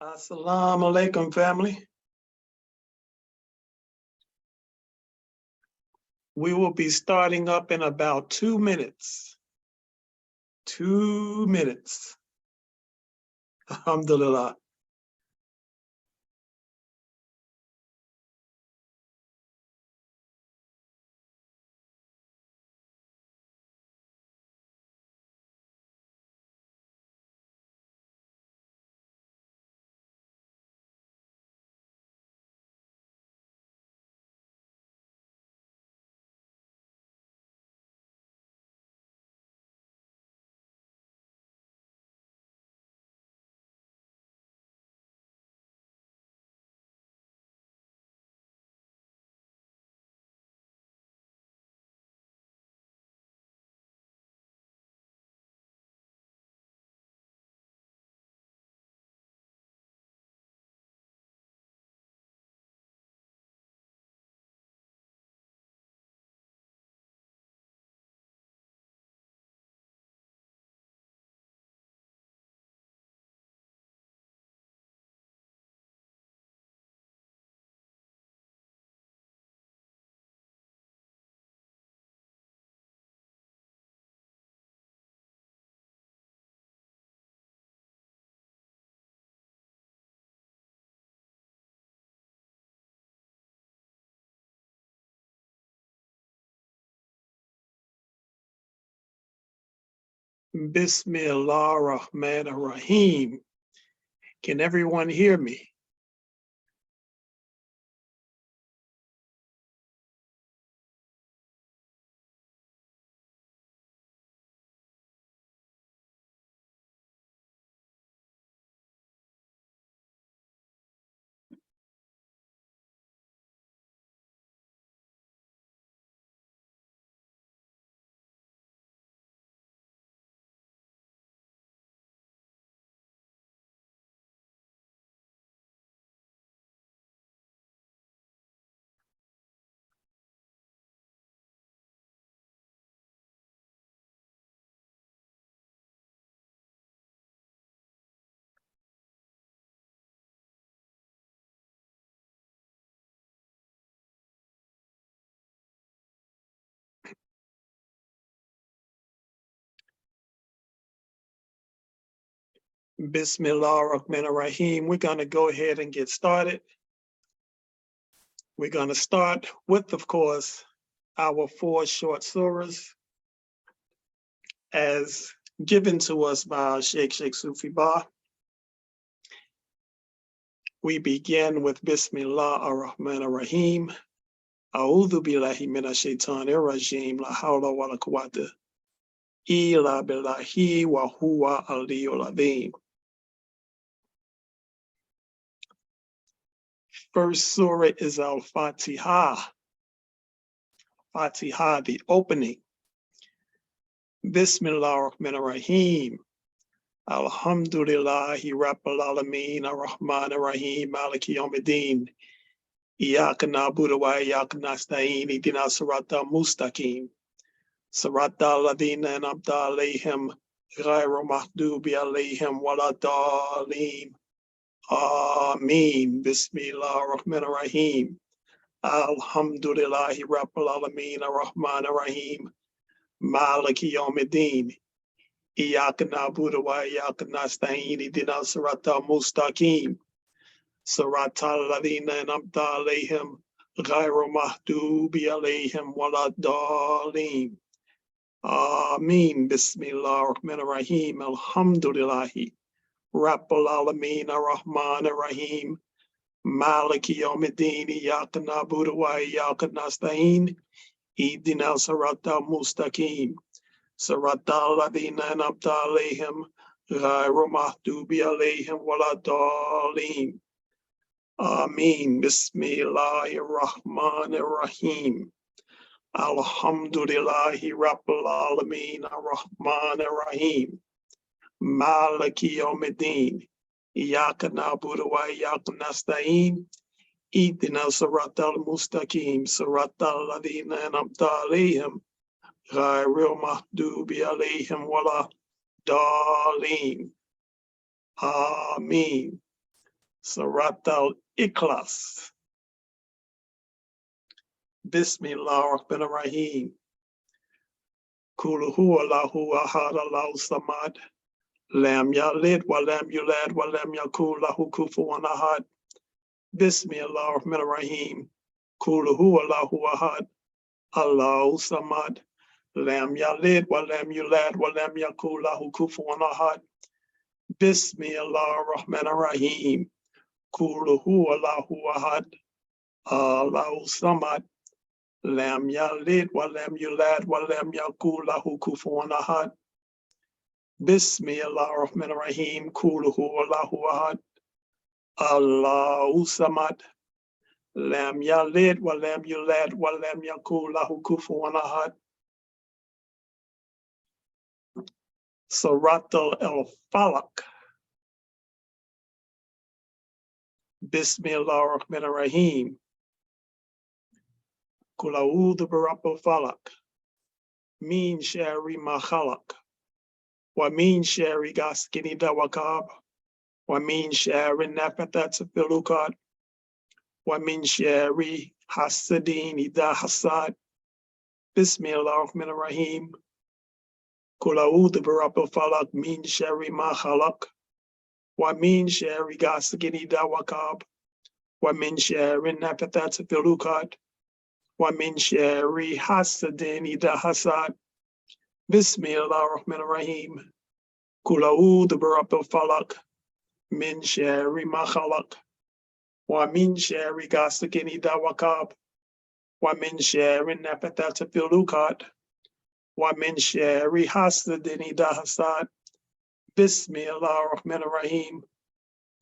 Assalamu alaikum, family. We will be starting up in about 2 minutes. 2 minutes. Alhamdulillah. Bismillah ar-Rahman ar-Rahim. Can everyone hear me? Bismillah ar-Rahman ar-Rahim. We're going to go ahead and get started. We're going to start with, of course, our 4 short surahs as given to us by our Cheikh Sufi Ba. We begin with Bismillah ar-Rahman ar-Rahim. A'udhu billahi minash shaitanir rajim. La hawla wa la quwwata illa billahi wa huwa al-aliyyul azim. First surah is Al-Fatiha. Fatiha, the opening. Bismillah ar-Rahman ar-Rahim. Alhamdulillahi Rabbil Alameen ar-Rahman ar-Rahim Maliki Yawmiddin. Iyyaka na'budu wa iyyaka nasta'in. Ihdina siratal mustaqim. Siratal ladhina an'amta alayhim ghayru maghdubi alayhim waladdallin. Ameen. Bismillah ar-Rahman ar-Rahim. Alhamdulillahi Rabbil Alameen ar-Rahman ar-Rahim Maliki Yawmiddin. Iyyaka na'budu wa iyyaka nasta'in. Ihdina siratal mustaqim. Siratal ladhina an'amta alayhim ghayru maghdubi alayhim waladdallin. Ameen. Bismillah ar-Rahman ar-Rahim. Alhamdulillahi Rabbil Alameen ar-Rahman ar-Rahim Maliki Yawmiddin. Iyyaka na'budu wa iyyaka nasta'in. Ihdina siratal mustaqim. Siratal ladhina an'amta alayhim ghayru maghdubi alayhim waladdallin. Ameen. Bismillahir Rahmanir Rahim. Alhamdulillahi Rabbil Alameen ar-Rahmanir Rahim Maliki Yawmiddin. Iyyaka na'budu wa iyyaka nasta'in. Ihdina siratal mustaqim. Siratal ladhina an'amta alayhim ghayru maghdubi alayhim waladdallin. Ameen. Surat al-Ikhlas. Bismillah ar-Rahman ar-Rahim. Kul huwa Allahu ahad Allahu samad. Lam yalid wa lam yulad wa lam yakul lahu kufuwan ahad. Bismillah ar-Rahman ar-Rahim. Kul huwa Allahu ahad Allahu samad. Lam yalid wa lam yulad wa lam yakul lahu kufuwan ahad. Bismillah ar-Rahman ar-Rahim. Kul huwa Allahu ahad Allahu samad. Lam yalid wa lam yulad wa lam yakul lahu kufuwan ahad. Bismillah ar-Rahman ar-Rahim. Kul huwa Allahu ahad Allahu samad. Lam yalid wa lam yulad wa lam yakul lahu kufuwan ahad. Surat al-Falaq. Bismillah ar-Rahman ar-Rahim. Kul a'udhu bi-rabbil falaq. Min sharri ma khalaq. Wa min sharri ghasiqin idha waqab. Wa min sharri nafathati fil 'uqad. Wa min sharri hasidin idha hasad. Bismillah ar-Rahman ar-Rahim. Kul a'udhu bi-rabbil falaq min sharri ma khalaq. Wa min sharri ghasiqin idha waqab. Wa min sharri nafathati fil 'uqad. Wa min sharri hasidin idha hasad. Bismillah ar-Rahman ar-Rahim. Kul a'udhu bi-rabbil falaq min sharri ma khalaq. Wa min sharri ghasiqin idha waqab. Wa min sharri nafathati fil 'uqad. Wa min sharri hasidin idha hasad. Bismillah ar-Rahman ar-Rahim.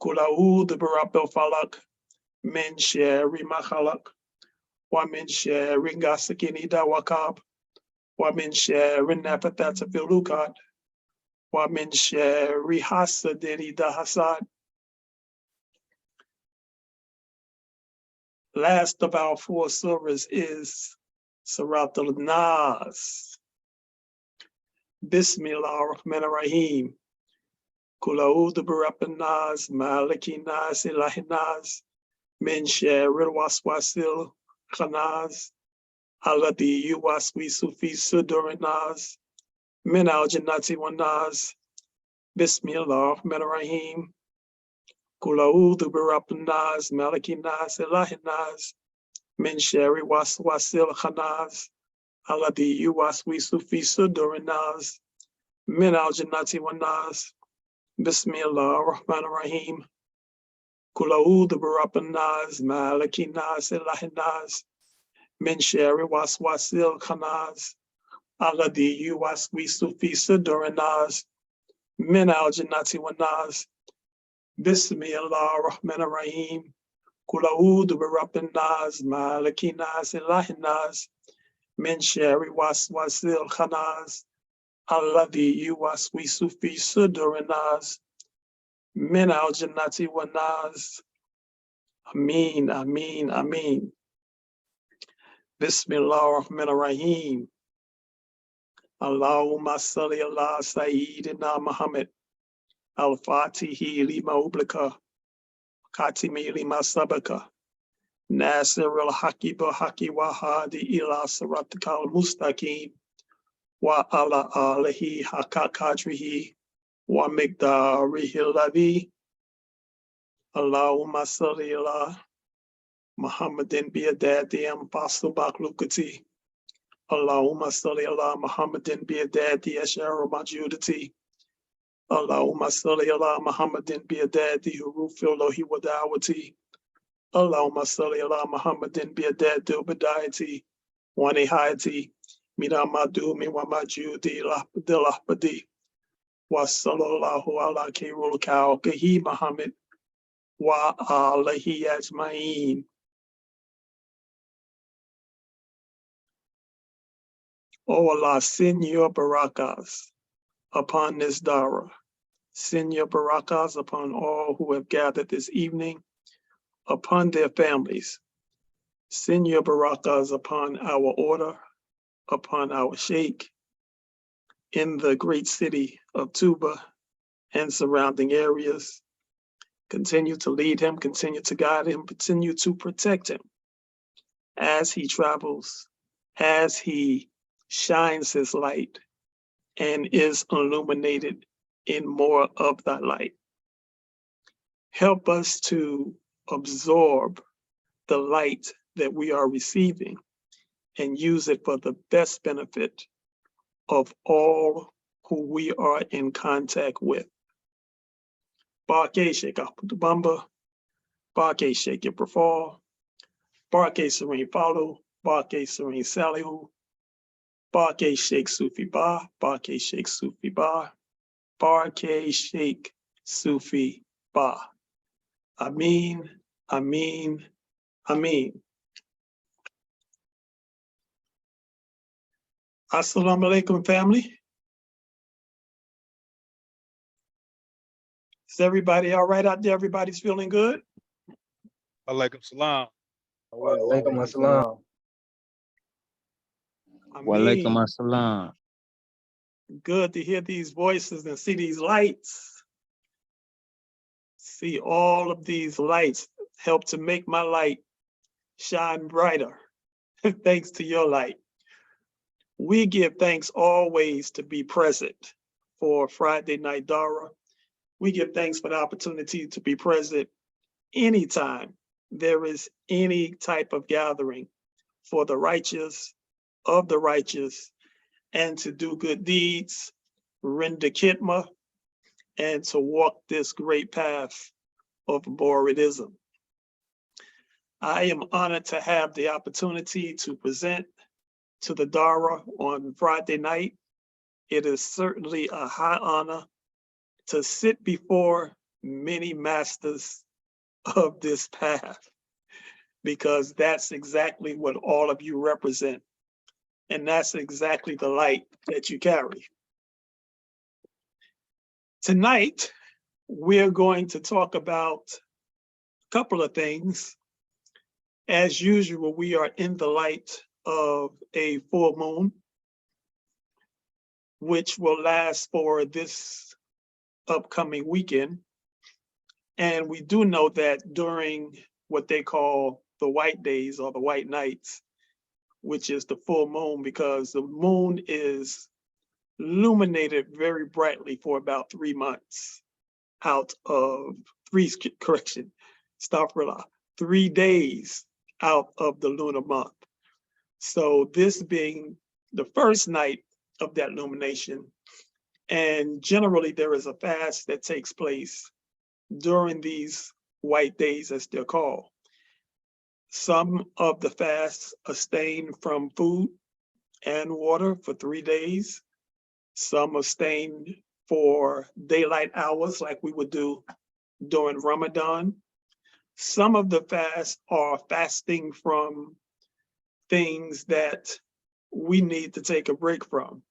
Kul a'udhu bi-rabbil falaq min sharri ma khalaq. Wa min sharri ghasiqin idha waqab. Wa min sharri nafathati fil 'uqad. Wa min sharri hasidin idha hasad. Last of our 4 surahs is Surat al-Nas. Bismillah ar-Rahman ar-Rahim. Kul a'udhu bi-rabbin nas, malikin nas, ilahin nas, min sharril waswasil khannas, alladhi yuwaswisu fi sudurin nas, min al-jannati wan nas. Bismillah ar-Rahman ar-Rahim. Kul a'udhu bi-rabbin nas, malikin nas, ilahin nas, min sharril waswasil khannas, alladhi yuwaswisu fi sudurin nas, min al-jannati wan nas. Bismillah ar-Rahman ar-Rahim. Kul a'udhu bi-rabbin nas, malikin nas, ilahin nas, min sharri waswasil khannas, alladhi yuwaswisu fi sudurin nas, min al-jannati wan nas. Bismillah ar-Rahman ar-Rahim. Kul a'udhu bi-rabbin nas, malikin nas, ilahin nas, min sharri waswasil khannas, alladhi yuwaswisu fi sudurin nas, min al-jannati wan nas. Ameen, ameen, ameen. Bismillah ar-Rahman ar-Rahim. Allahumma salli ala Sayyidina Muhammad. Al-Fatihi lima ublika. Khatimi lima sabaka. Nasir al-Haqi bil-Haqi wa hadi ila siratika al-mustaqim. Wa ala alihi haqqa qadrihi wa miqdarihi alladhi. Allahumma salli ala Muhammadin bi'adadi fasil makhluqati. Allahumma salli ala Muhammadin bi'adadi ashar majudati. Allahumma salli ala Muhammadin bi'adadi hurufi Allahi wa da'wati. Allahumma salli ala Muhammadin bi'adadi ubadayati wa nihayati min amadumi wa majudi lahbadi. Wa sallallahu ala kayrul kawkahi Muhammad wa alihi ajma'in. O Allah, send your barakas upon this Darrah. Send your barakas upon all who have gathered this evening, upon their families. Send your barakas upon our order, upon our Cheikh, in the great city of Tuba and surrounding areas, Continue to lead him, continue to guide him, continue to protect him as he travels, as he shines his light and is illuminated in more of thy light. Help us to absorb the light that we are receiving and use it for the best benefit of all who we are in contact with. Barke Sheikh Bamba, Barke Sheikh Ibrafal, Barke Serene Follow, Barke Serene Salihu, Barke Sheikh Sufi Ba, Barke Sheikh Sufi Ba, Barke Sheikh Sufi Ba. Ameen, Ameen, Ameen. Assalamu alaikum, family. Is everybody all right out there? Everybody's feeling good? Alaikum salam. Walaikum assalam. Walaikum assalam. Good to hear these voices and see these lights. See all of these lights help to make my light shine brighter. Thanks to your light. We give thanks always to be present for Friday Night Darrah. We give thanks for the opportunity to be present anytime there is any type of gathering for the righteous, of the righteous, and to do good deeds, render khidmah, and to walk this great path of Boridism. I am honored to have the opportunity to present to the Darrah on Friday night. It is certainly a high honor to sit before many masters of this path, because that's exactly what all of you represent. And that's exactly the light that you carry. Tonight, we're going to talk about a couple of things. As usual, we are in the light of a full moon, which will last for this upcoming weekend. And we do know that during what they call the white days or the white nights, which is the full moon, because the moon is illuminated very brightly for about 3 months out of 3 days out of the lunar month. So this being the first night of that illumination, and generally there is a fast that takes place during these white days, as they're called. Some of the fasts abstain from food and water for 3 days. Some abstain for daylight hours like we would do during Ramadan. Some of the fasts are fasting from things that we need to take a break from,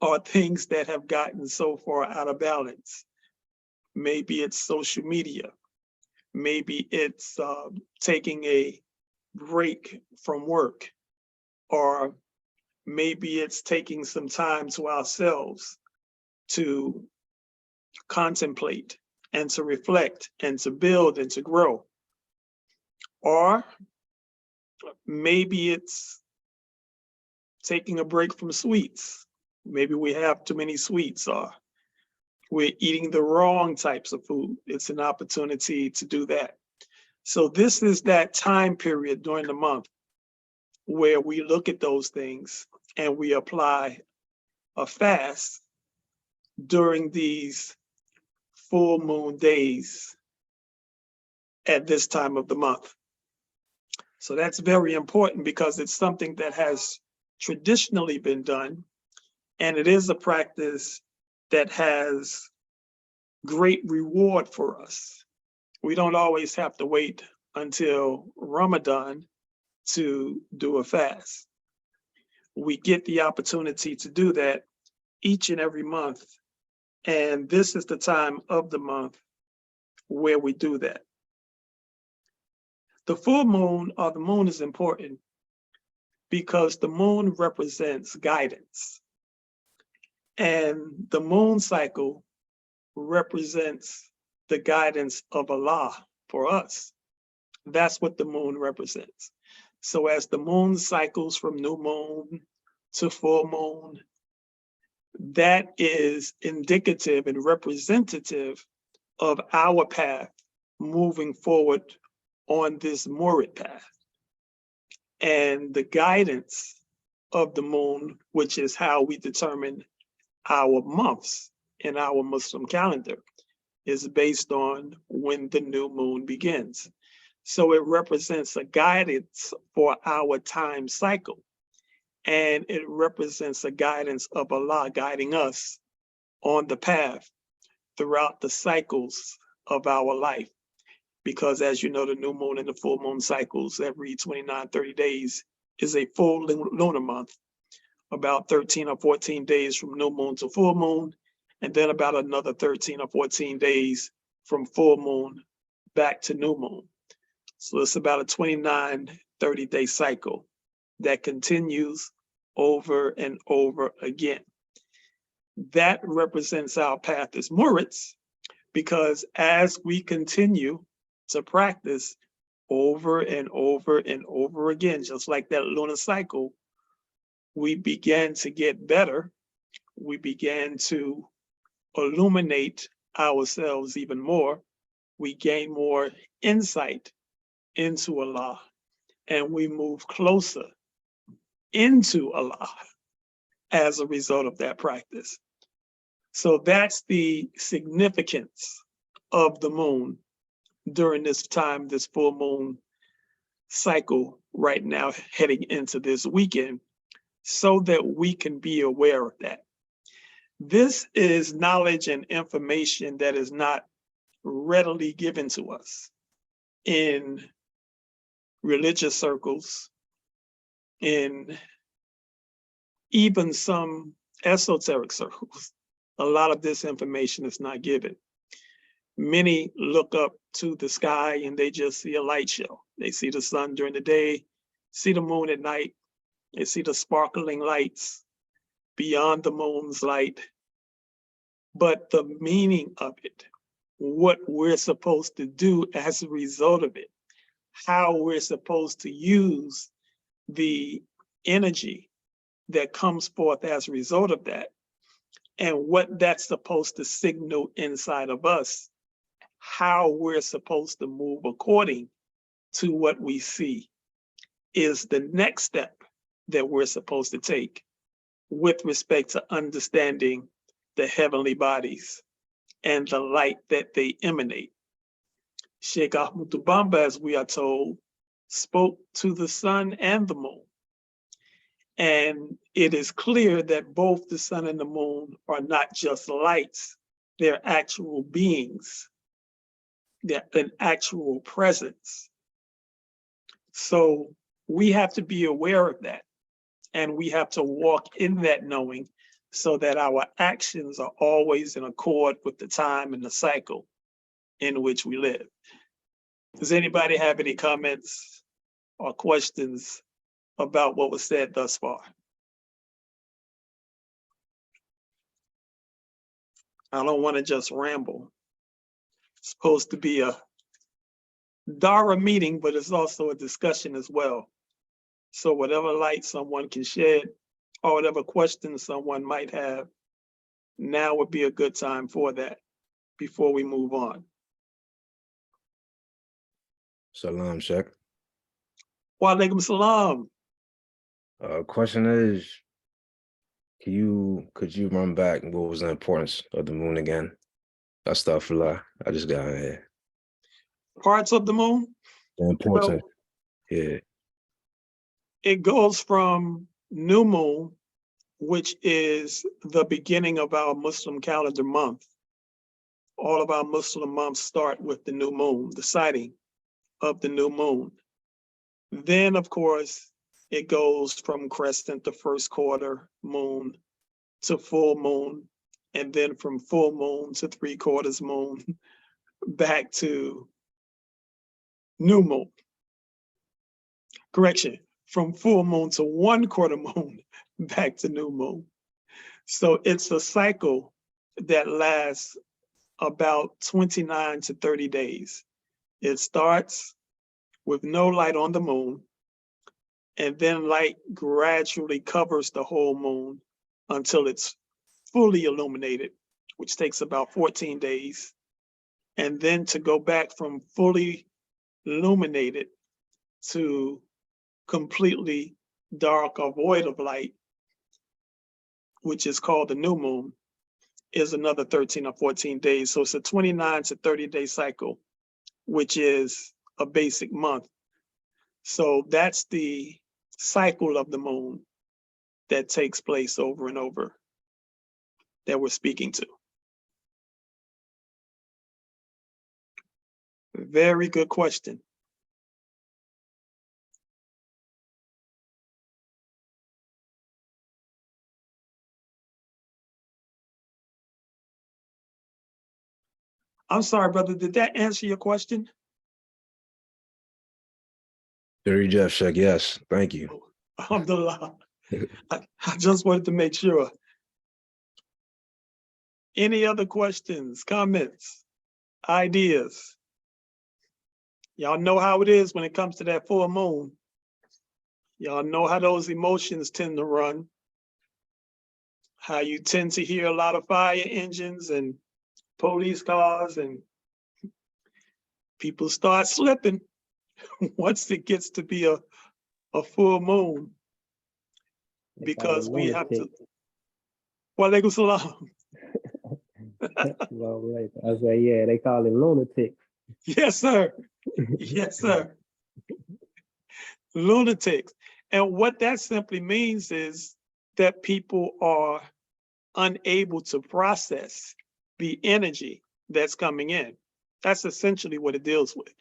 or things that have gotten so far out of balance. Maybe it's social media. Maybe it's taking a break from work, or maybe it's taking some time to ourselves to contemplate and to reflect and to build and to grow. Or maybe it's taking a break from sweets. Maybe we have too many sweets, or we're eating the wrong types of food. It's an opportunity to do that. So this is that time period during the month where we look at those things and we apply a fast during these full moon days at this time of the month. So that's very important because it's something that has traditionally been done, and it is a practice that has great reward for us. We don't always have to wait until Ramadan to do a fast. We get the opportunity to do that each and every month. And this is the time of the month where we do that. The full moon, or the moon, is important because the moon represents guidance. And the moon cycle represents the guidance of Allah for us. That's what the moon represents. So as the moon cycles from new moon to full moon, that is indicative and representative of our path moving forward on this Murid path. And the guidance of the moon, which is how we determine our months in our Muslim calendar, is based on when the new moon begins. So it represents a guidance for our time cycle. And it represents a guidance of Allah guiding us on the path throughout the cycles of our life. Because as you know, the new moon and the full moon cycles every 29, 30 days is a full lunar month, about 13 or 14 days from new moon to full moon, and then about another 13 or 14 days from full moon back to new moon. So it's about a 29, 30-day cycle that continues over and over again. That represents our path as Murids, because as we continue to practice over and over and over again, just like that lunar cycle, we began to get better. We began to illuminate ourselves even more. We gain more insight into Allah, and we move closer into Allah as a result of that practice. So that's the significance of the moon during this time, this full moon cycle right now, heading into this weekend, so that we can be aware of that. This is knowledge and information that is not readily given to us in religious circles, in even some esoteric circles. A lot of this information is not given. Many look up to the sky and they just see a light show. They see the sun during the day, see the moon at night, they see the sparkling lights beyond the moon's light. But the meaning of it, what we're supposed to do as a result of it, how we're supposed to use the energy that comes forth as a result of that, and what that's supposed to signal inside of us, how we're supposed to move according to what we see, is the next step that we're supposed to take with respect to understanding the heavenly bodies and the light that they emanate. Cheikh Moundbuilder, as we are told, spoke to the sun and the moon. And it is clear that both the sun and the moon are not just lights, they're actual beings, they're an actual presence. So we have to be aware of that, and we have to walk in that knowing, so that our actions are always in accord with the time and the cycle in which we live. Does anybody have any comments or questions about what was said thus far? I don't want to just ramble. It's supposed to be a Darrah meeting, but it's also a discussion as well. So whatever light someone can shed, or whatever questions someone might have, now would be a good time for that before we move on. Salam, Cheikh. Wa alaikum salam. Question is, could you run back what was the importance of the moon again? Astaghfirullah. I just got in here. Parts of the moon? The importance. Yeah. It goes from new moon, which is the beginning of our Muslim calendar month. All of our Muslim months start with the new moon, the sighting of the new moon. Then, of course, it goes from crescent to first quarter moon to full moon, and then from full moon to 3/4 moon, back to new moon. Correction, from full moon to 1/4 moon, back to new moon. So it's a cycle that lasts about 29 to 30 days. It starts with no light on the moon, and then light gradually covers the whole moon until it's fully illuminated, which takes about 14 days. And then to go back from fully illuminated to completely dark or void of light, which is called the new moon, is another 13 or 14 days. So it's a 29 to 30 day cycle, which is a basic month. So that's the cycle of the moon that takes place over and over that we're speaking to. Very good question. I'm sorry, brother, did that answer your question? Very Jeff, Cheikh, yes, thank you. Alhamdulillah. I just wanted to make sure. Any other questions, comments, ideas? Y'all know how it is when it comes to that full moon. Y'all know how those emotions tend to run, how you tend to hear a lot of fire engines and police cars, and people start slipping once it gets to be a full moon, because we have to. Wa alaikum salam. Well, I was like, yeah, they call it lunatics. Yes, sir. Yes, sir. Lunatics. And what that simply means is that people are unable to process the energy that's coming in. That's essentially what it deals with.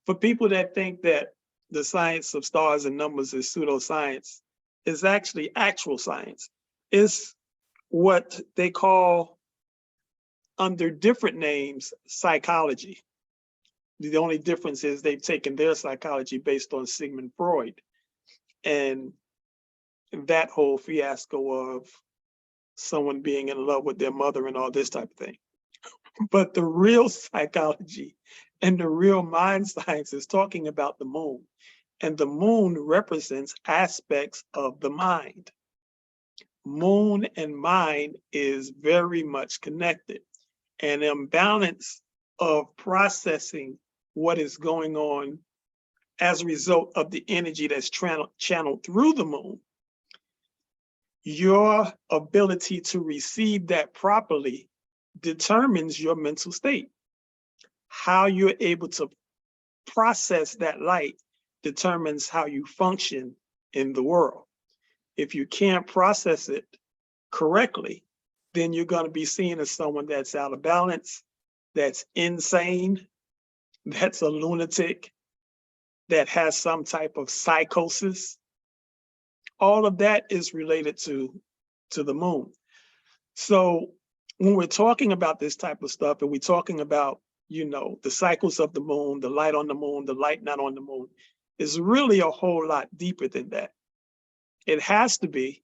For people that think that the science of stars and numbers is pseudoscience, is actually actual science. It's what they call, under different names, psychology. The only difference is they've taken their psychology based on Sigmund Freud and that whole fiasco of someone being in love with their mother and all this type of thing. But the real psychology and the real mind science is talking about the moon. And the moon represents aspects of the mind. Moon and mind is very much connected. An imbalance of processing what is going on as a result of the energy that's channeled through the moon, your ability to receive that properly determines your mental state. How you're able to process that light determines how you function in the world. If you can't process it correctly, then you're going to be seen as someone that's out of balance, that's insane, that's a lunatic, that has some type of psychosis. All of that is related to the moon. So when we're talking about this type of stuff, and we're talking about, you know, the cycles of the moon, the light on the moon, the light not on the moon, is really a whole lot deeper than that. It has to be,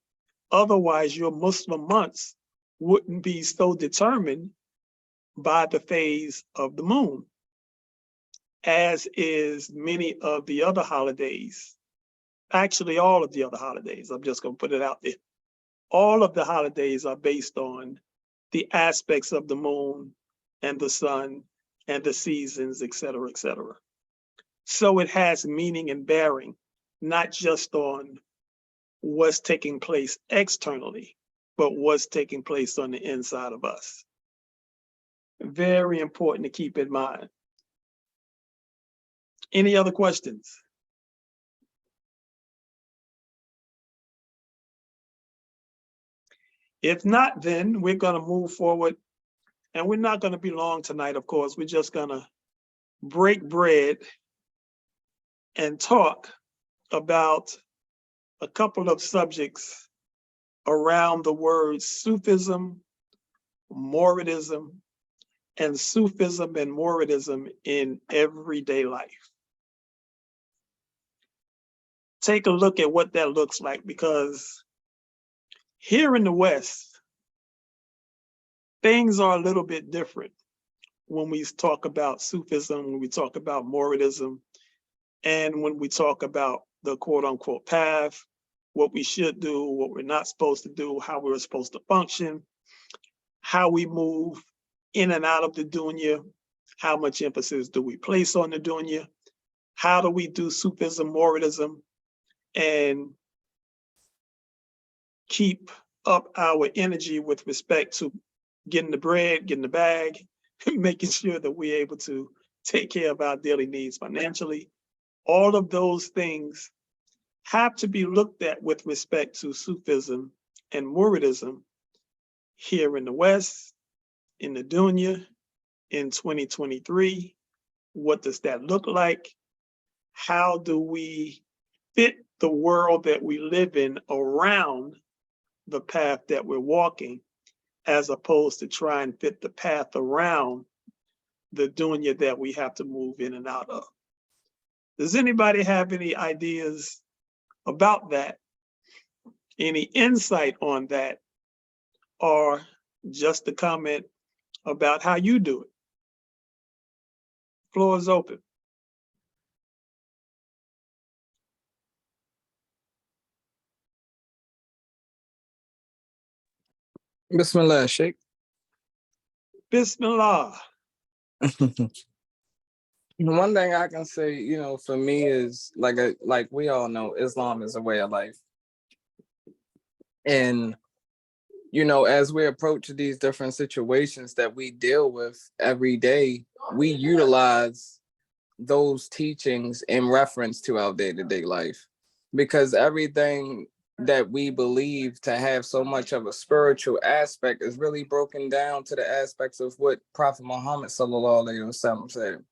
otherwise your Muslim months wouldn't be so determined by the phase of the moon, as is many of the other holidays. Actually, all of the other holidays, I'm just gonna put it out there. All of the holidays are based on the aspects of the moon and the sun and the seasons, et cetera, et cetera. So it has meaning and bearing, not just on what's taking place externally, but what's taking place on the inside of us. Very important to keep in mind. Any other questions? If not, then we're going to move forward, and we're not going to be long tonight, of course. We're just going to break bread and talk about a couple of subjects around the words Sufism, Moridism, and Sufism and Moridism in everyday life. Take a look at what that looks like, because here in the West, things are a little bit different when we talk about Sufism, when we talk about Mouridism, and when we talk about the quote unquote path, what we should do, what we're not supposed to do, how we're supposed to function, how we move in and out of the dunya, how much emphasis do we place on the dunya, how do we do Sufism, Mouridism, and keep up our energy with respect to getting the bread, getting the bag, making sure that we're able to take care of our daily needs financially. All of those things have to be looked at with respect to Sufism and Mouridism here in the West, in the dunya, in 2023. What does that look like? How do we fit the world that we live in around the path that we're walking, as opposed to try and fit the path around the dunya that we have to move in and out of? Does anybody have any ideas about that? Any insight on that? Or just a comment about how you do it? Floor is open. Bismillah, Cheikh. Bismillah. One thing I can say, for me is like we all know, Islam is a way of life. And, as we approach these different situations that we deal with every day, we utilize those teachings in reference to our day-to-day life. Because everything that we believe to have so much of a spiritual aspect is really broken down to the aspects of what Prophet Muhammad sallallahu alaihi wasallam said.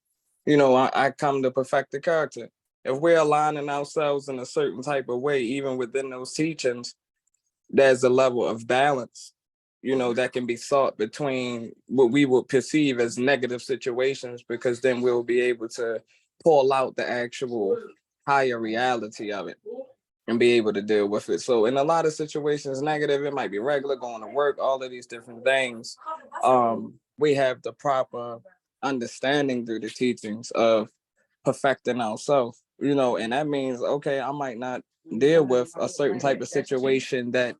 I come to perfect the character. If we're aligning ourselves in a certain type of way, even within those teachings, there's a level of balance, that can be sought between what we would perceive as negative situations, because then we'll be able to pull out the actual higher reality of it and be able to deal with it. So in a lot of situations, negative, it might be regular, going to work, all of these different things. We have the proper understanding through the teachings of perfecting ourselves, and that means, okay, I might not deal with a certain type of situation that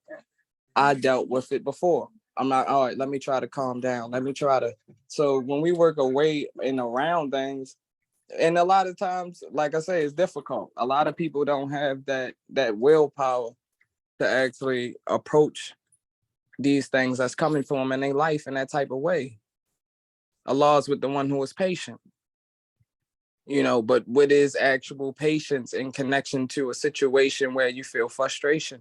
I dealt with it before. I'm not, all right, let me try to calm down. So when we work away and around things, and a lot of times, like I say, it's difficult. A lot of people don't have that willpower to actually approach these things that's coming to them in their life in that type of way. Allah is with the one who is patient. But what is actual patience in connection to a situation where you feel frustration?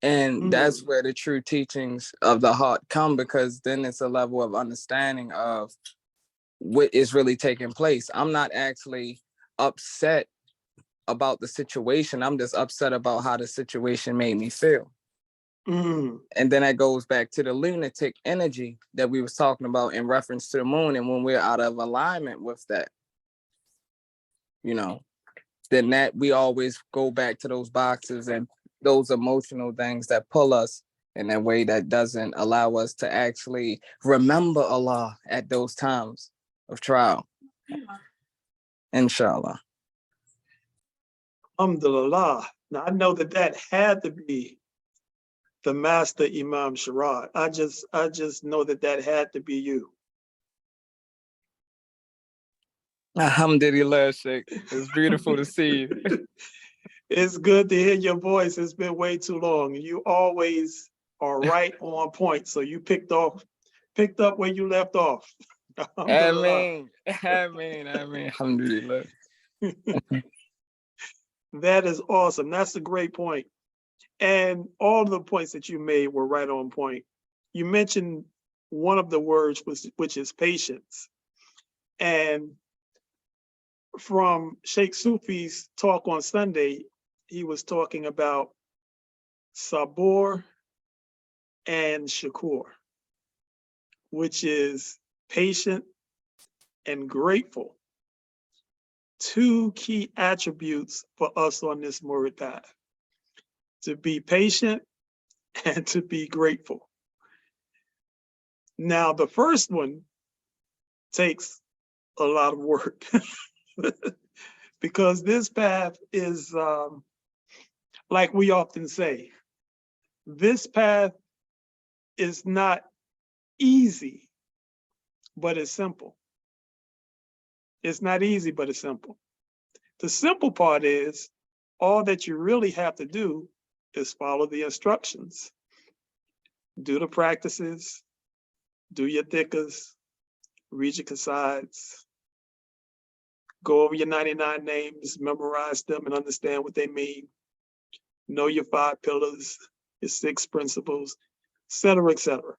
And that's where the true teachings of the heart come, because then it's a level of understanding of what is really taking place. I'm not actually upset about the situation. I'm just upset about how the situation made me feel. And then that goes back to the lunatic energy that we was talking about in reference to the moon. And when we're out of alignment with that, then that we always go back to those boxes and those emotional things that pull us in a way that doesn't allow us to actually remember Allah at those times of trial. Inshallah. Alhamdulillah. Now I know that had to be the master Imam Sharad. I just know that had to be you. Alhamdulillah, Cheikh. It's beautiful to see you. It's good to hear your voice. It's been way too long. You always are right on point. So you picked up where you left off. Ameen. Alhamdulillah. That is awesome. That's a great point. And all of the points that you made were right on point. You mentioned one of the words which is patience. And from Sheikh Sufi's talk on Sunday, he was talking about sabur and shakur, which is patient and grateful. Two key attributes for us on this Murid path: to be patient and to be grateful. Now, the first one takes a lot of work because this path is, like we often say, this path is not easy, but it's simple. It's not easy, but it's simple. The simple part is all that you really have to do is follow the instructions. Do the practices, do your thickers, read your qasids, go over your 99 names, memorize them and understand what they mean. Know your 5 pillars, your 6 principles, et cetera, et cetera.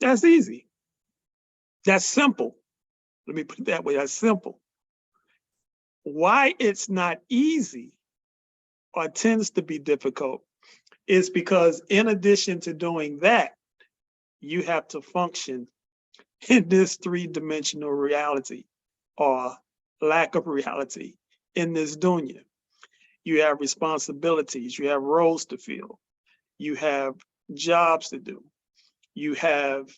That's easy. That's simple. Let me put it that way, that's simple. Why it's not easy or tends to be difficult is because in addition to doing that, you have to function in this 3-dimensional reality or lack of reality in this dunya. You have responsibilities, you have roles to fill, you have jobs to do, you have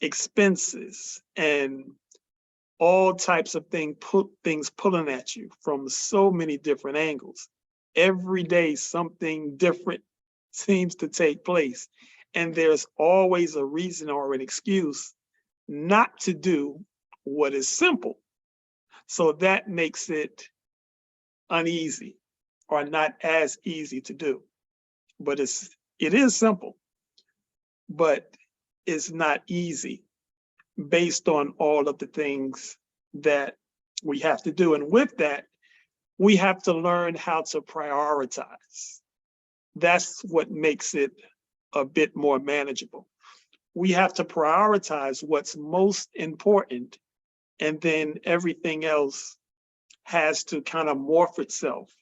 expenses and all types of things pulling at you from so many different angles. Every day, something different seems to take place. And there's always a reason or an excuse not to do what is simple. So that makes it uneasy or not as easy to do. But it is simple, but it's not easy based on all of the things that we have to do. And with that, we have to learn how to prioritize. That's what makes it a bit more manageable. We have to prioritize what's most important, and then everything else has to kind of morph itself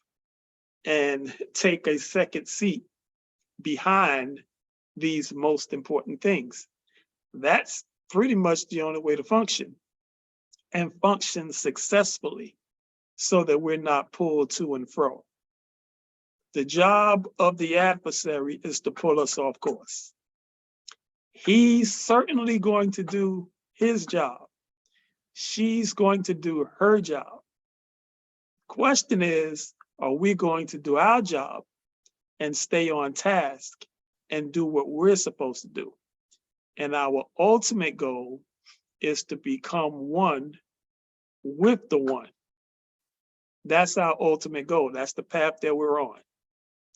and take a second seat behind these most important things. That's pretty much the only way to function and function successfully so that we're not pulled to and fro. The job of the adversary is to pull us off course. He's certainly going to do his job. She's going to do her job. Question is, are we going to do our job and stay on task and do what we're supposed to do? And our ultimate goal is to become one with the one. That's our ultimate goal. That's the path that we're on,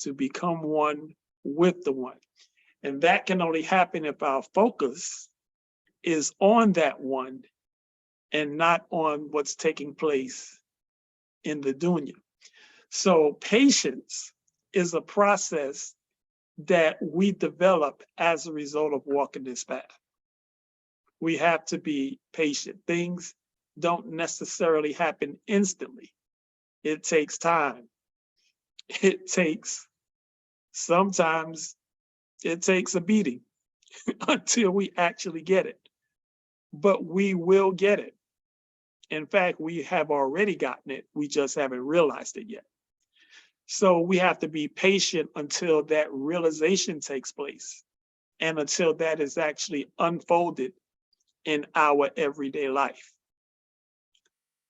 to become one with the one. And that can only happen if our focus is on that one and not on what's taking place in the dunya. So patience is a process that we develop as a result of walking this path. We have to be patient. Things don't necessarily happen instantly. It takes time. Sometimes it takes a beating until we actually get it. But we will get it. In fact, we have already gotten it. We just haven't realized it yet. So we have to be patient until that realization takes place and until that is actually unfolded in our everyday life.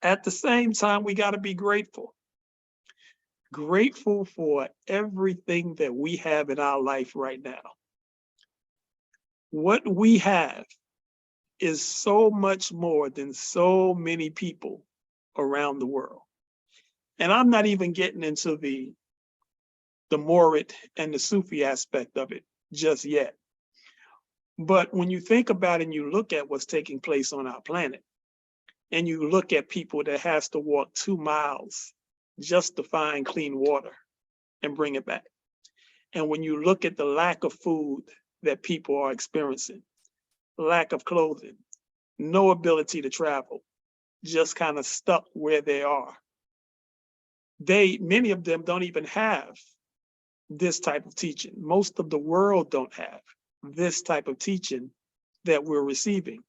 At the same time, we got to be grateful. Grateful for everything that we have in our life right now. What we have is so much more than so many people around the world. And I'm not even getting into the Morid and the Sufi aspect of it just yet. But when you think about it and you look at what's taking place on our planet, and you look at people that has to walk 2 miles just to find clean water and bring it back. And when you look at the lack of food that people are experiencing, lack of clothing, no ability to travel, just kind of stuck where they are. Many of them don't even have this type of teaching. Most of the world don't have this type of teaching that we're receiving.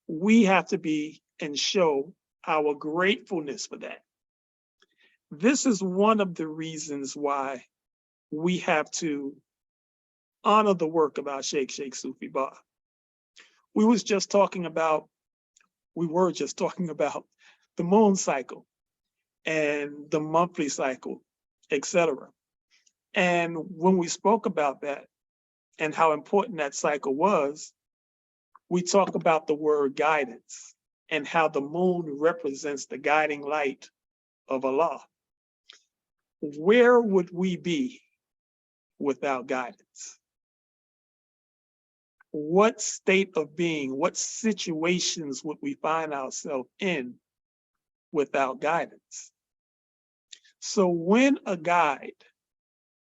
We have to be and show our gratefulness for that. This is one of the reasons why we have to honor the work of our Sheikh Sufi Ba. We were just talking about the moon cycle and the monthly cycle, etc. And when we spoke about that and how important that cycle was, we talk about the word guidance and how the moon represents the guiding light of Allah. Where would we be without guidance? What state of being, what situations would we find ourselves in without guidance? So when a guide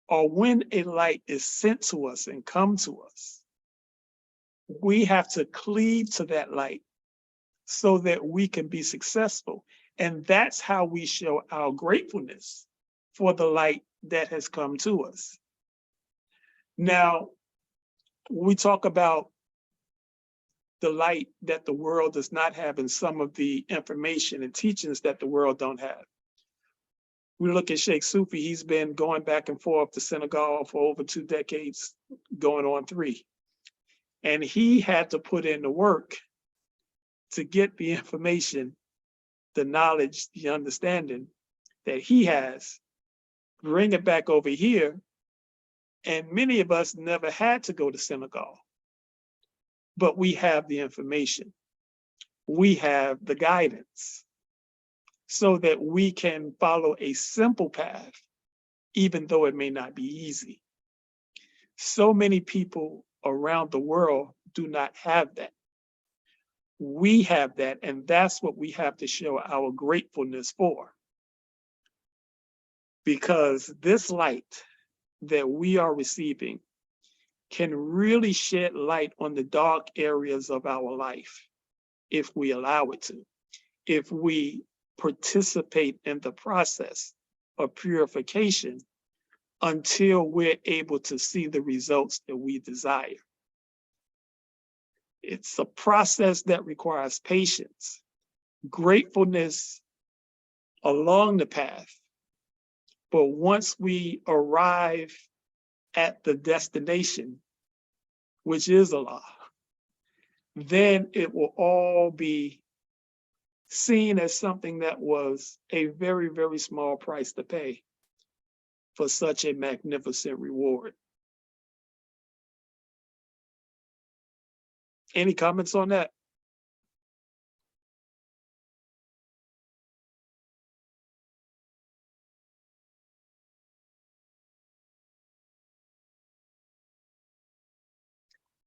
or when a light is sent to us and come to us, we have to cleave to that light so that we can be successful. And that's how we show our gratefulness for the light that has come to us. Now, we talk about the light that the world does not have and some of the information and teachings that the world don't have. We look at Sheikh Sufi, he's been going back and forth to Senegal for over 2 decades, going on 3. And he had to put in the work to get the information, the knowledge, the understanding that he has, bring it back over here. And many of us never had to go to Senegal, but we have the information. We have the guidance so that we can follow a simple path, even though it may not be easy. So many people around the world do not have that. We have that, and that's what we have to show our gratefulness for. Because this light that we are receiving can really shed light on the dark areas of our life if we allow it to, if we participate in the process of purification until we're able to see the results that we desire. It's a process that requires patience, gratefulness along the path. But once we arrive at the destination, which is Allah, then it will all be seen as something that was a very, very small price to pay for such a magnificent reward. Any comments on that?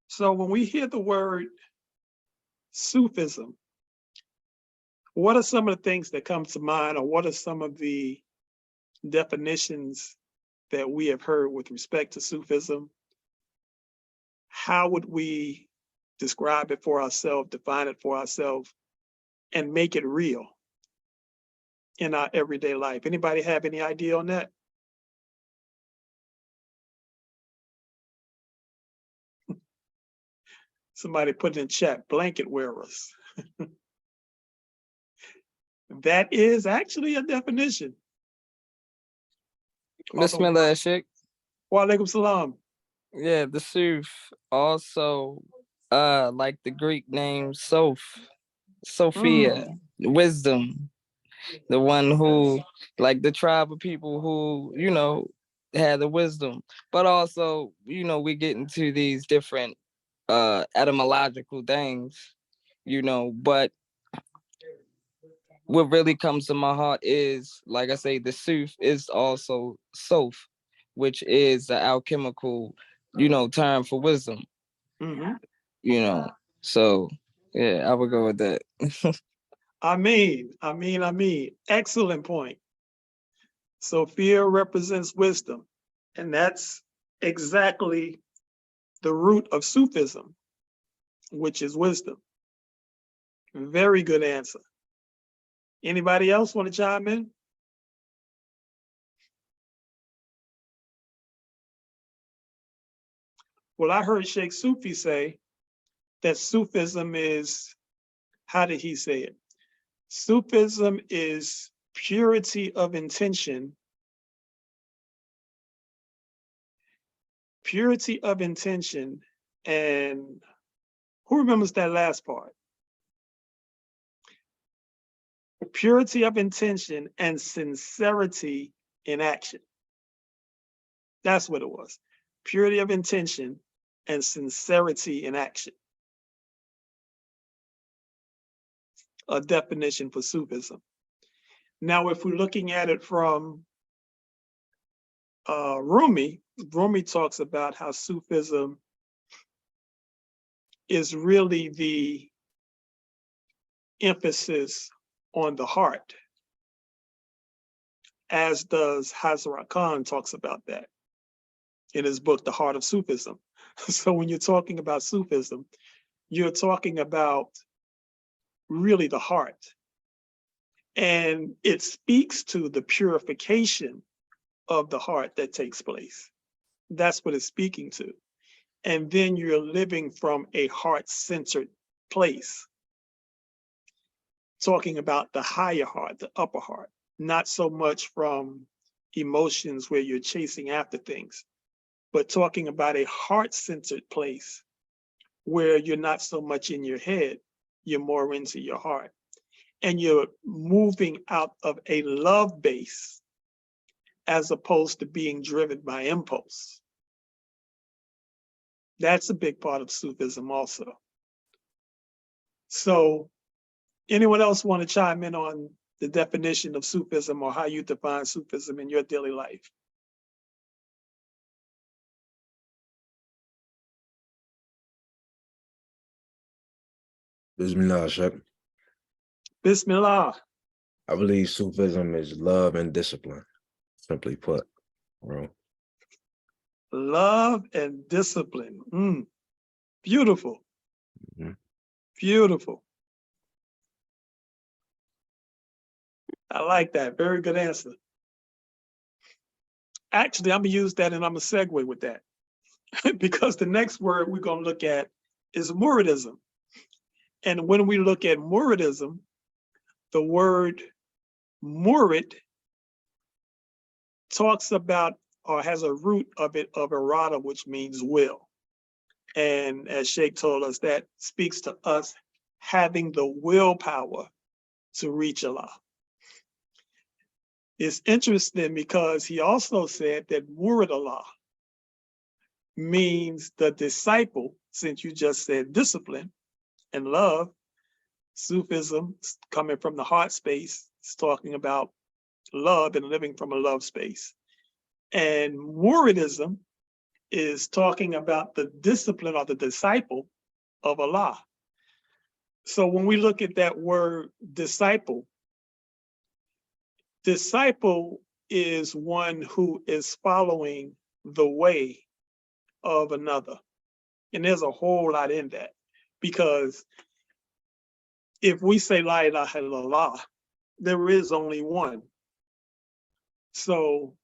So when we hear the word Sufism, what are some of the things that come to mind, or what are some of the definitions that we have heard with respect to Sufism? How would we describe it for ourselves, define it for ourselves, and make it real in our everyday life? Anybody have any idea on that? Somebody put in chat, blanket wearers. That is actually a definition. Bismillah, Cheikh. Wa alaikum salam. Yeah, the Suf also like the Greek name Sophia, wisdom, the one who, like the tribe of people who, had the wisdom. But also, we get into these different etymological things, but what really comes to my heart is, like I say, the Suf is also Soph, which is the alchemical, term for wisdom. So yeah, I would go with that. I mean. Excellent point. Sophia represents wisdom, and that's exactly the root of Sufism, which is wisdom. Very good answer. Anybody else want to chime in? Well, I heard Sheikh Sufi say that Sufism is, how did he say it? Sufism is purity of intention Purity of intention, and who remembers that last part? Purity of intention and sincerity in action. That's what it was. Purity of intention and sincerity in action. A definition for Sufism. Now, if we're looking at it from Rumi talks about how Sufism is really the emphasis on the heart, as does Hazrat Khan talks about that in his book, The Heart of Sufism. So when you're talking about Sufism, you're talking about really the heart. And it speaks to the purification of the heart that takes place. That's what it's speaking to. And then you're living from a heart-centered place. Talking about the higher heart, the upper heart, not so much from emotions where you're chasing after things, but talking about a heart-centered place where you're not so much in your head, you're more into your heart. And you're moving out of a love base as opposed to being driven by impulse. That's a big part of Sufism also. So anyone else want to chime in on the definition of Sufism or how you define Sufism in your daily life? Bismillah, Cheikh. Bismillah. I believe Sufism is love and discipline, simply put. Bro. Love and discipline. Beautiful. Mhm. Beautiful. I like that. Very good answer. Actually, I'm going to use that and I'm going to segue with that because the next word we're going to look at is Muridism. And when we look at Muridism, the word Murid talks about or has a root of it of irada, which means will. And as Cheikh told us, that speaks to us having the willpower to reach Allah. It's interesting because he also said that Murid Allah means the disciple, since you just said discipline and love. Sufism, coming from the heart space, is talking about love and living from a love space. And Muridism is talking about the discipline or the disciple of Allah. So when we look at that word disciple, disciple is one who is following the way of another. And there's a whole lot in that, because if we say La ilaha illallah, there is only one. So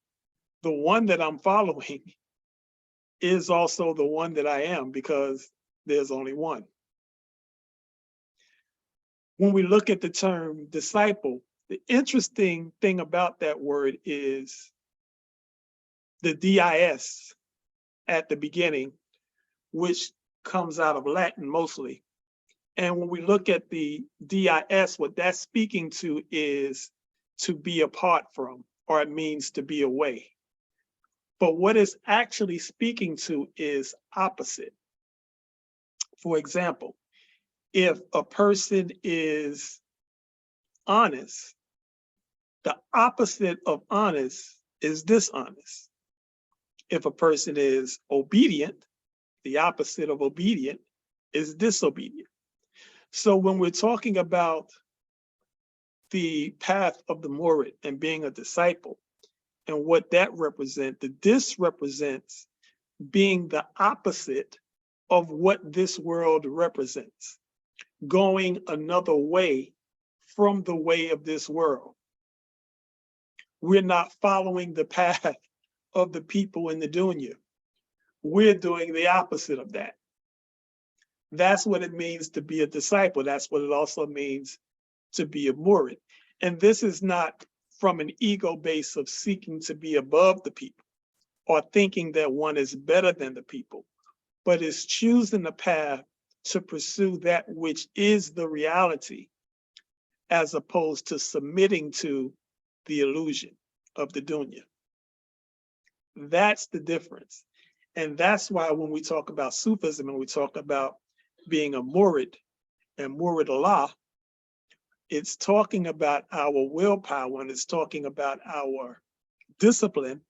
the one that I'm following is also the one that I am, because there's only one. When we look at the term disciple, the interesting thing about that word is the DIS at the beginning, which comes out of Latin mostly. And when we look at the DIS, what that's speaking to is to be apart from, or it means to be away. But what it's actually speaking to is opposite. For example, if a person is honest, the opposite of honest is dishonest. If a person is obedient, the opposite of obedient is disobedient. So when we're talking about the path of the Murid and being a disciple and what that represents, the dis represents being the opposite of what this world represents, going another way from the way of this world. We're not following the path of the people in the dunya. We're doing the opposite of that. That's what it means to be a disciple. That's what it also means to be a murid. And this is not from an ego base of seeking to be above the people. or thinking that one is better than the people, but is choosing the path to pursue that which is the reality, as opposed to submitting to the illusion of the dunya. That's the difference. And that's why when we talk about Sufism and we talk about being a murid and murid Allah, it's talking about our willpower, and it's talking about our discipline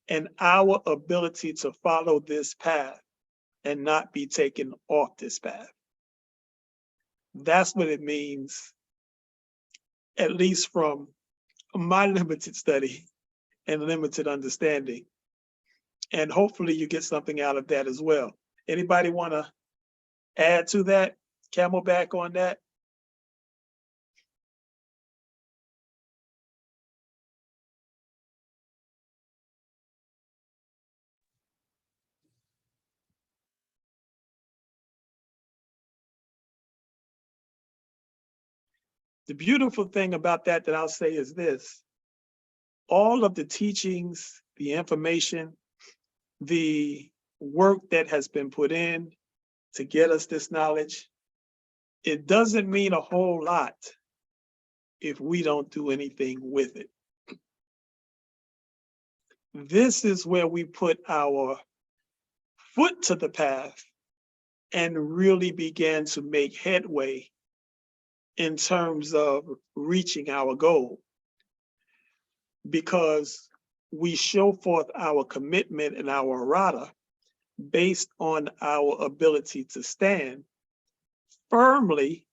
and our ability to follow this path and not be taken off this path. That's what it means, at least from my limited study and limited understanding. And hopefully you get something out of that as well. Anybody want to add to that? Camelback on that? The beautiful thing about that I'll say is this: all of the teachings, the information, the work that has been put in to get us this knowledge, it doesn't mean a whole lot if we don't do anything with it. This is where we put our foot to the path and really began to make headway in terms of reaching our goal, because we show forth our commitment and our irada based on our ability to stand firmly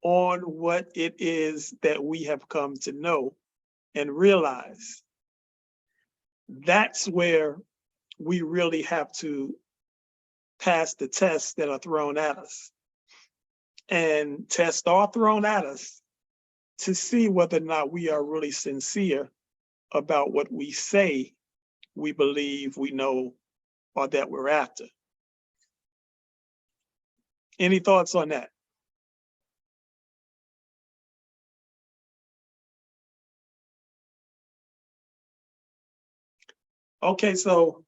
on what it is that we have come to know and realize. That's where we really have to pass the tests that are thrown at us. And tests are thrown at us to see whether or not we are really sincere about what we say we believe, we know, or that we're after. Any thoughts on that? Okay, so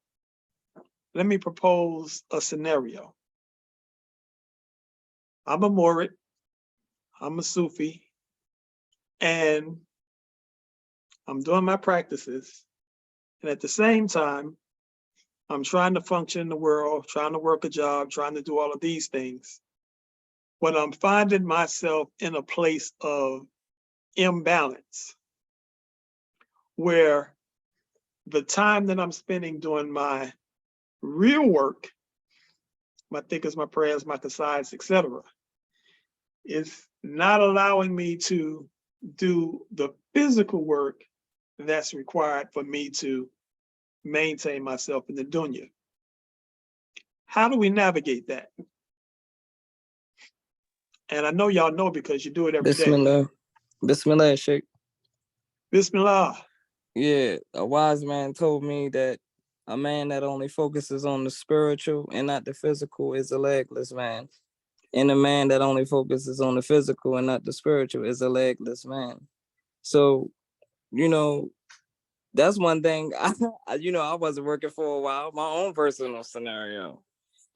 let me propose a scenario. I'm a Murid, I'm a Sufi, and I'm doing my practices. And at the same time, I'm trying to function in the world, trying to work a job, trying to do all of these things. But I'm finding myself in a place of imbalance where the time that I'm spending doing my real work, my thinkers, my prayers, my qasidas, etc., is not allowing me to do the physical work that's required for me to maintain myself in the dunya. How do we navigate that? And I know y'all know because you do it every day. Bismillah. Bismillah, Cheikh. Bismillah. Yeah, a wise man told me that a man that only focuses on the spiritual and not the physical is a legless man. And a man that only focuses on the physical and not the spiritual is a legless man. So, you know, that's one thing. I wasn't working for a while, my own personal scenario.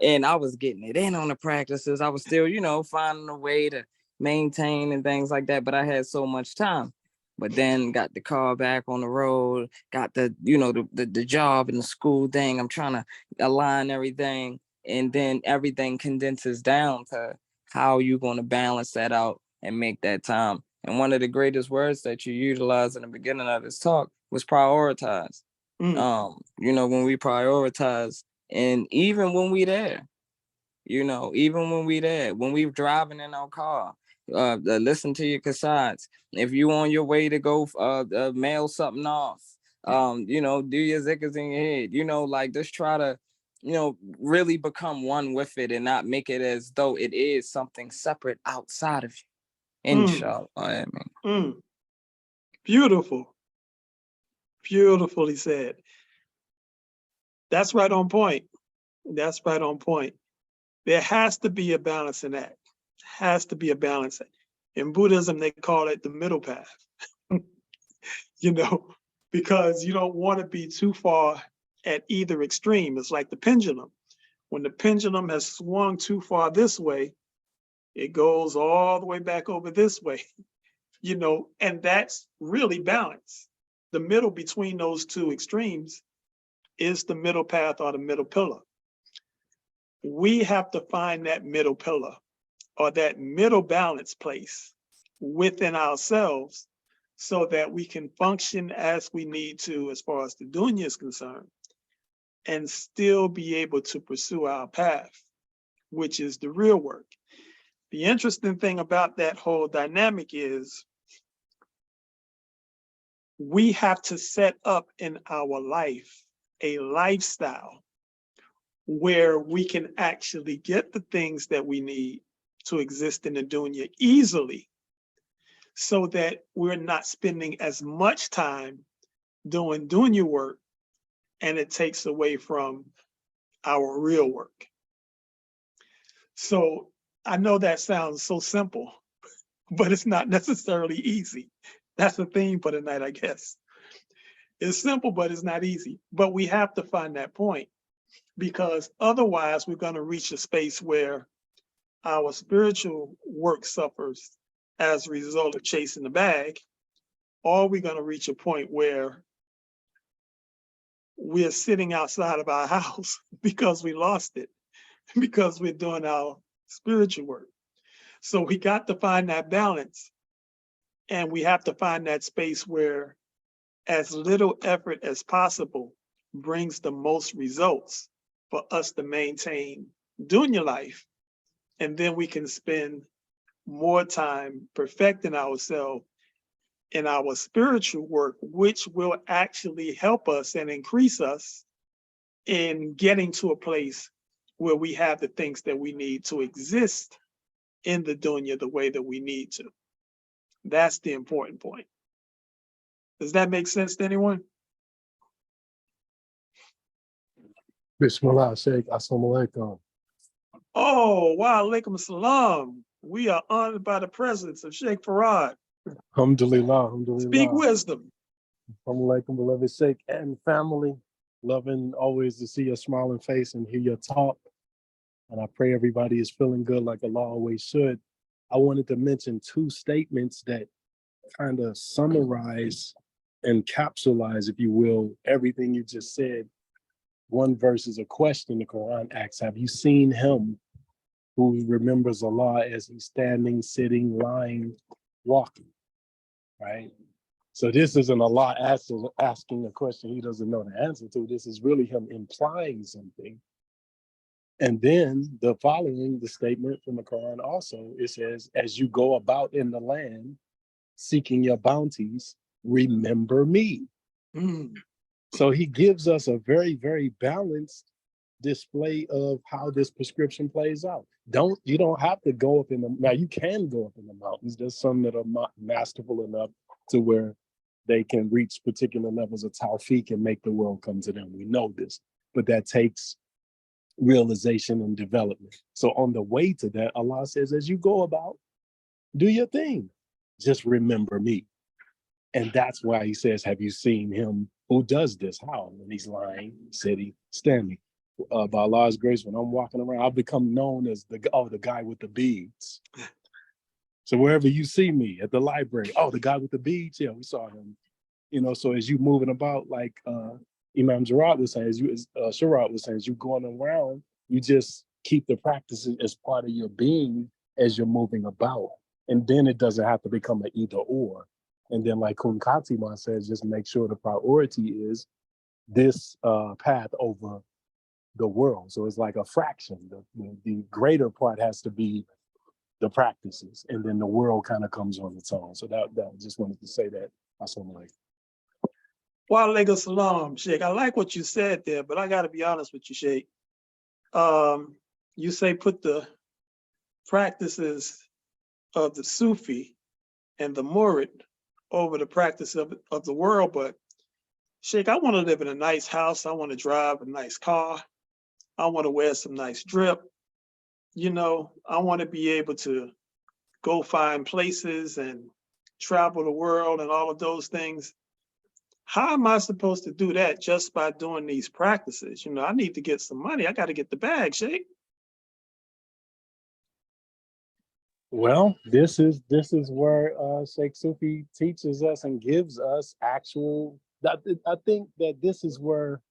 And I was getting it in on the practices. I was still, finding a way to maintain and things like that. But I had so much time. But then got the car back on the road, got the job and the school thing. I'm trying to align everything. And then everything condenses down to how you're going to balance that out and make that time. And one of the greatest words that you utilized in the beginning of this talk was prioritize. When we prioritize, and even when we there, when we're driving in our car, listen to your qasidas. If you on your way to go mail something off, do your zikrs in your head, just try to, really become one with it and not make it as though it is something separate outside of you. Inshallah. Beautiful. Beautifully said. That's right on point. That's right on point. There has to be a balance in that. Has to be a balance. In Buddhism, they call it the middle path. Because you don't want to be too far at either extreme. It's like the pendulum. When the pendulum has swung too far this way, it goes all the way back over this way, you know, and that's really balance. The middle between those two extremes is the middle path or the middle pillar. We have to find that middle pillar or that middle balance place within ourselves so that we can function as we need to as far as the dunya is concerned and still be able to pursue our path, which is the real work. The interesting thing about that whole dynamic is we have to set up in our life a lifestyle where we can actually get the things that we need to exist in the dunya easily, so that we're not spending as much time doing dunya work and it takes away from our real work. So I know that sounds so simple, but it's not necessarily easy. That's the theme for tonight, I guess. It's simple, but it's not easy. But we have to find that point, because otherwise we're going to reach a space where our spiritual work suffers as a result of chasing the bag, or we're going to reach a point where we're sitting outside of our house because we lost it, because we're doing our spiritual work. So we got to find that balance, and we have to find that space where as little effort as possible brings the most results for us to maintain dunya life. And then we can spend more time perfecting ourselves in our spiritual work, which will actually help us and increase us in getting to a place where we have the things that we need to exist in the dunya the way that we need to. That's the important point. Does that make sense to anyone? Bismillah, Cheikh. Assalamu alaikum. Oh, wa alaikum salam. We are honored by the presence of Sheikh Farad. Alhamdulillah, alhamdulillah. Speak wisdom. Assalamu alaikum, beloved Sheikh and family. Loving always to see your smiling face and hear your talk. And I pray everybody is feeling good like Allah always should. I wanted to mention two statements that kind of summarize and capsulize, if you will, everything you just said. One verse is a question the Quran asks, have you seen him who remembers Allah as he's standing, sitting, lying, walking, right? So this isn't Allah asking a question he doesn't know the answer to. This is really him implying something. And then the following, the statement from the Quran also, it says, as you go about in the land, seeking your bounties, remember me. So he gives us a very, very balanced display of how this prescription plays out. You don't have to go up in the, now you can go up in the mountains. There's some that are masterful enough to where they can reach particular levels of tawfiq and make the world come to them. We know this, but that takes realization and development. So on the way to that, Allah says, as you go about, do your thing. Just remember me. And that's why he says, have you seen him who does this? How? When he's lying, sitting, standing. By Allah's grace, when I'm walking around, I've become known as the guy with the beads. So wherever you see me at the library, the guy with the beads, yeah, we saw him. You know, so as you moving about, like Imam Darrah was saying, as you going around, you just keep the practices as part of your being as you're moving about. And then it doesn't have to become an either or. And then like Kun Katima says, just make sure the priority is this path over the world. So it's like a fraction. The greater part has to be the practices, and then the world kind of comes on its own. So that just wanted to say that. Assalamu alaikum. Wa alaikum salam, Sheikh. I like what you said there, but I got to be honest with you, Sheikh. You say put the practices of the Sufi and the Murid over the practice of the world, but Sheikh, I want to live in a nice house. I want to drive a nice car. I want to wear some nice drip. You know, I want to be able to go find places and travel the world and all of those things. How am I supposed to do that just by doing these practices? You know, I need to get some money. I got to get the bag, Cheikh. Well, this is where Sheikh Sufi teaches us and gives us actual. I think that this is where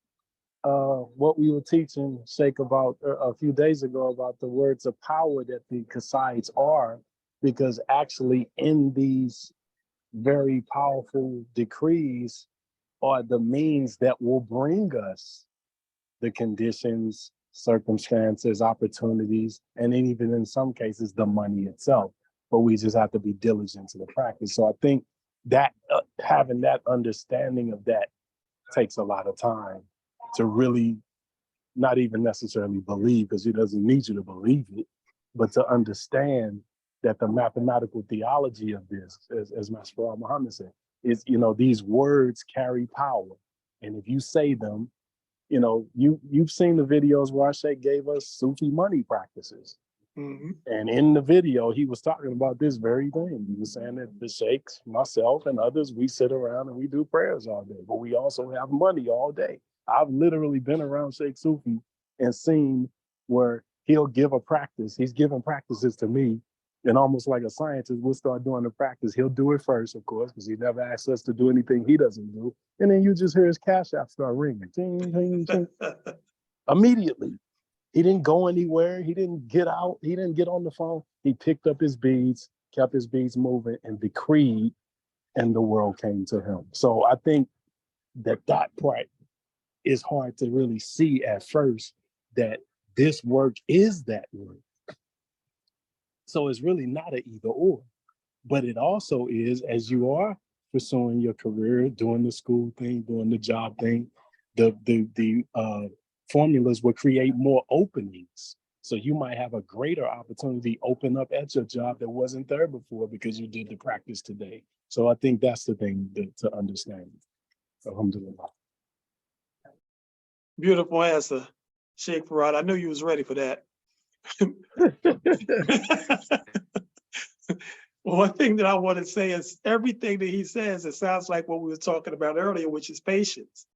what we were teaching Sheikh about a few days ago about the words of power that the Qasides are, because actually in these very powerful decrees are the means that will bring us the conditions, circumstances, opportunities, and then even in some cases, the money itself. But we just have to be diligent to the practice. So I think that having that understanding of that takes a lot of time to really not even necessarily believe, because he doesn't need you to believe it, but to understand that the mathematical theology of this, as Master Muhammad said, is, you know, these words carry power. And if you say them, you know, you've seen the videos where Sheikh gave us Sufi money practices. Mm-hmm. And in the video, he was talking about this very thing. He was saying that the sheikhs, myself and others, we sit around and we do prayers all day, but we also have money all day. I've literally been around Sheikh Sufi and seen where he'll give a practice. He's giving practices to me, and almost like a scientist, we'll start doing the practice. He'll do it first, of course, because he never asks us to do anything he doesn't do. And then you just hear his cash app start ringing. Ting, ting, ting. Immediately. He didn't go anywhere. He didn't get out. He didn't get on the phone. He picked up his beads, kept his beads moving, and decreed, and the world came to him. So I think that part is hard to really see at first, that this work is that work. So it's really not an either or, but it also is, as you are pursuing your career, doing the school thing, doing the job thing, the formulas will create more openings. So you might have a greater opportunity open up at your job that wasn't there before because you did the practice today. So I think that's the thing to understand. Alhamdulillah. Beautiful answer, Sheikh Farad. I knew you was ready for that. One thing that I want to say is everything that he says, it sounds like what we were talking about earlier, which is patience.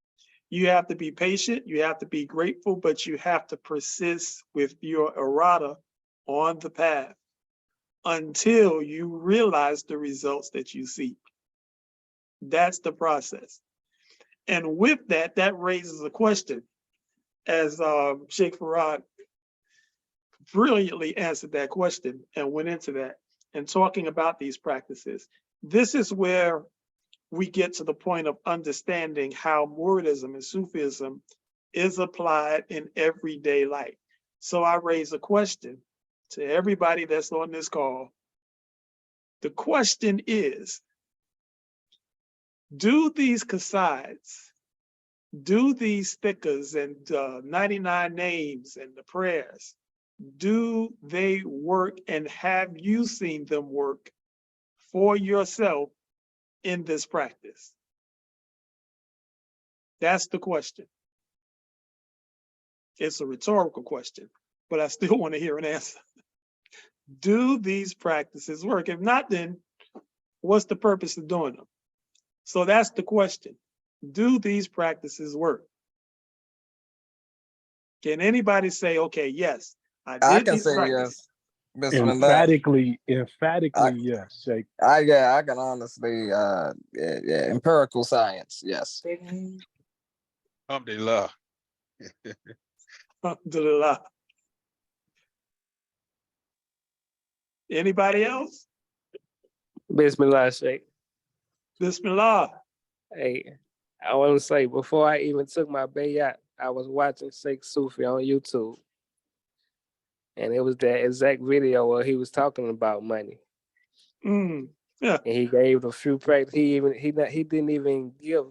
You have to be patient, you have to be grateful, but you have to persist with your errata on the path until you realize the results that you seek. That's the process. And with that, that raises a question, as Sheikh Farad brilliantly answered that question and went into that and talking about these practices. This is where we get to the point of understanding how Muridism and Sufism is applied in everyday life. So I raise a question to everybody that's on this call. The question is, do these Qasides, do these stickers and 99 names and the prayers, do they work, and have you seen them work for yourself in this practice? That's the question. It's a rhetorical question, but I still want to hear an answer. Do these practices work? If not, then what's the purpose of doing them? So that's the question. Do these practices work? Can anybody say, okay, yes, I did can these say practices? yes. Bismillah. Emphatically, yes, Sheikh. I can honestly, empirical science, yes. Alhamdulillah. Alhamdulillah. Anybody else? Bismillah, Sheikh. Bismillah. Hey, I want to say, before I even took my bayat, I was watching Sheikh Sufi on YouTube. And it was that exact video where he was talking about money. Yeah. And he gave a few practice. He didn't even give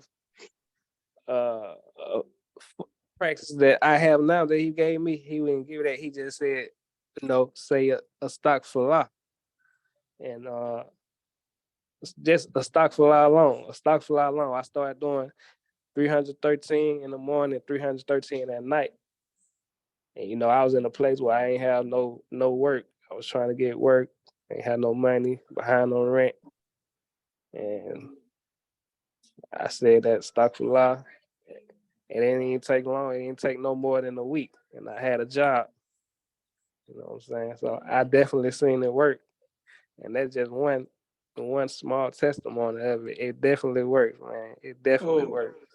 practice that I have now that he gave me. He wouldn't give that. He just said, say a astaghfirullah. And just a astaghfirullah alone. Astaghfirullah alone. I started doing 313 in the morning, 313 at night. And I was in a place where I ain't have no work. I was trying to get work, ain't had no money, behind on rent. And I said that astaghfirullah. It didn't even take long. It didn't take no more than a week, and I had a job. You know what I'm saying? So I definitely seen it work, and that's just one small testimony of it. It definitely works, man. It definitely Oh, works.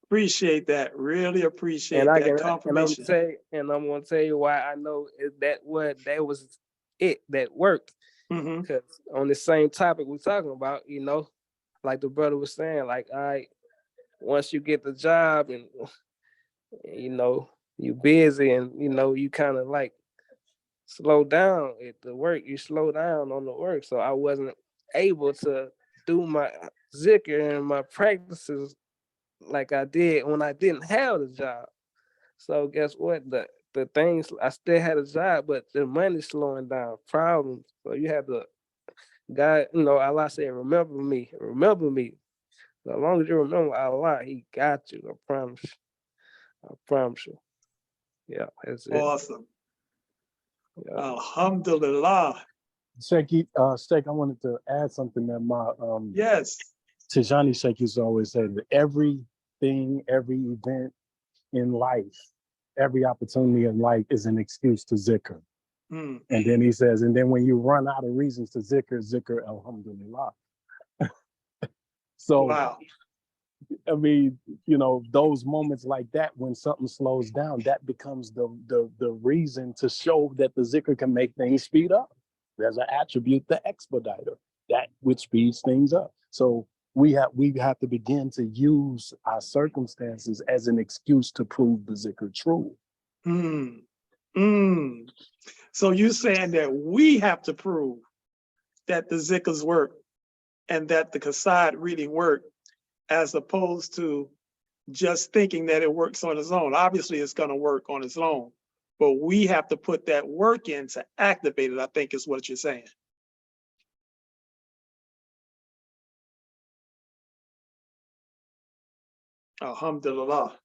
appreciate that. Really And appreciate I that can, confirmation. and I'm gonna tell you why I know that was it that worked. Hmm. Because on the same topic we're talking about, like the brother was saying, like, all right, once you get the job and you busy and you kind of like slow down at the work, you slow down on the work. So I wasn't able to do my zikr and my practices like I did when I didn't have the job. So guess what? The things I still had a job, but the money's slowing down, problems. So you have to God, Allah said, remember me, remember me. As long as you remember Allah, He got you. I promise you. I promise you. Yeah, that's it. Awesome. Yeah. Alhamdulillah. Sheikh, Sheikh, I wanted to add something that my Yes. Tijani Sheikh used to always say that everything, every event in life, every opportunity in life is an excuse to zikr. Mm. And then he says, and then when you run out of reasons to zikr, zikr alhamdulillah. So, Wow. I mean, those moments like that, when something slows down, that becomes the reason to show that the zikr can make things speed up. There's an attribute, the expediter, that which speeds things up. So we have to begin to use our circumstances as an excuse to prove the zikr true. Mm. Mm. So you're saying that we have to prove that the zikrs work and that the kasad really work, as opposed to just thinking that it works on its own. Obviously, it's going to work on its own, but we have to put that work in to activate it, I think is what you're saying. Alhamdulillah.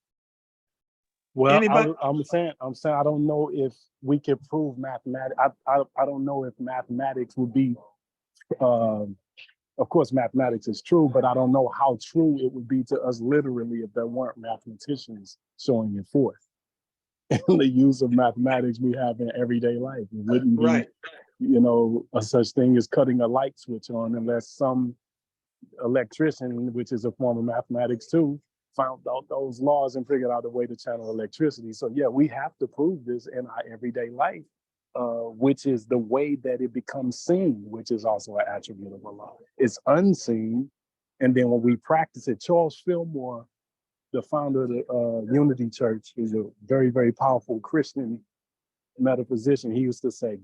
Well, Anybody? I'm saying I don't know if we can prove mathematics. I don't know if mathematics would be. Of course, mathematics is true, but I don't know how true it would be to us literally if there weren't mathematicians showing it forth. And the use of mathematics we have in everyday life. It wouldn't be, Right. a such thing as cutting a light switch on unless some electrician, which is a form of mathematics too, found out those laws and figured out a way to channel electricity. So yeah, we have to prove this in our everyday life, which is the way that it becomes seen, which is also an attribute of Allah. It's unseen, and then when we practice it, Charles Fillmore, the founder of the Unity Church, is a very, very powerful Christian metaphysician. He used to say,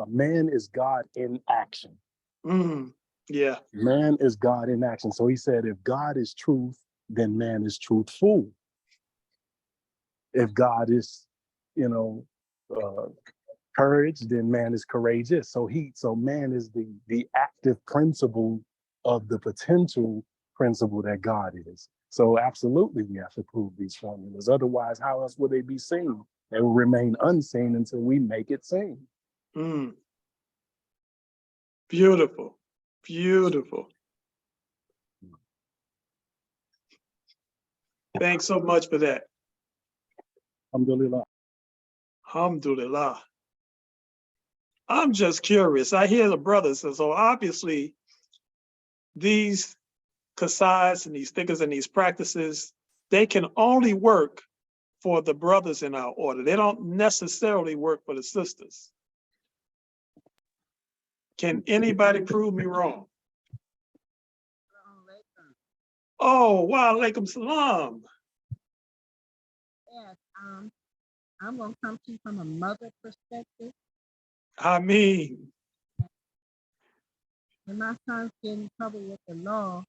man is God in action. Mm. Yeah. Man is God in action. So he said, if God is truth, then man is truthful. If God is, courage, then man is courageous. So man is the active principle of the potential principle that God is. So absolutely we have to prove these formulas. Otherwise, how else would they be seen? They will remain unseen until we make it seen. Mm. Beautiful. Beautiful. Thanks so much for that. Alhamdulillah. Alhamdulillah. I'm just curious. I hear the brothers, and so obviously these kasads and these thinkers and these practices, they can only work for the brothers in our order. They don't necessarily work for the sisters. Can anybody prove me wrong? Oh, wa alaikum salam. Yes, I'm gonna come to you from a mother perspective. I mean, When my sons get in trouble with the law,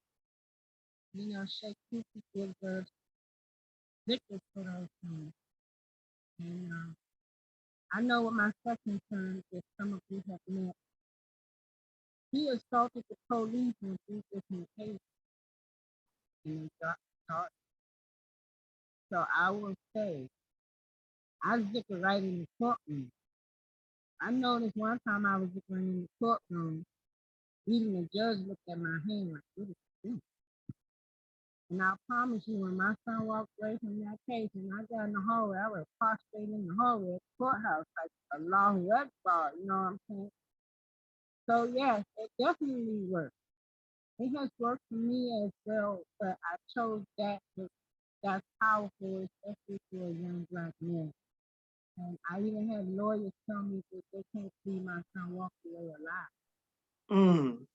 Sheikh Kufi gives us victims for those things. And I know what my second son, if some of you have met, he assaulted the police on 3 different occasions. And they got caught. So I will say, I zikr right in the courtroom. I noticed one time I was zikkering in the courtroom, even the judge looked at my hand like, what is this? And I promise you, when my son walked away from that case and I got in the hallway, I was prostrate in the hallway at the courthouse like Allahu Akbar, you know what I'm saying? So yes, it definitely works. It has worked for me as well, but I chose that's powerful, especially for a young black man. And I even had lawyers tell me that they can't see my son walk away alive. Mm.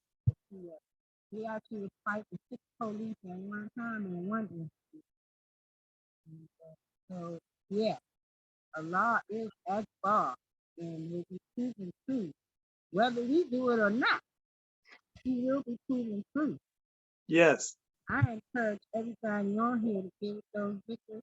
He actually was fighting 6 police at one time in one instance. So yeah, Allah is Akbar and will be proven true. Whether we do it or not, he will be proven true. Yes. I encourage everybody on here to give it those victors.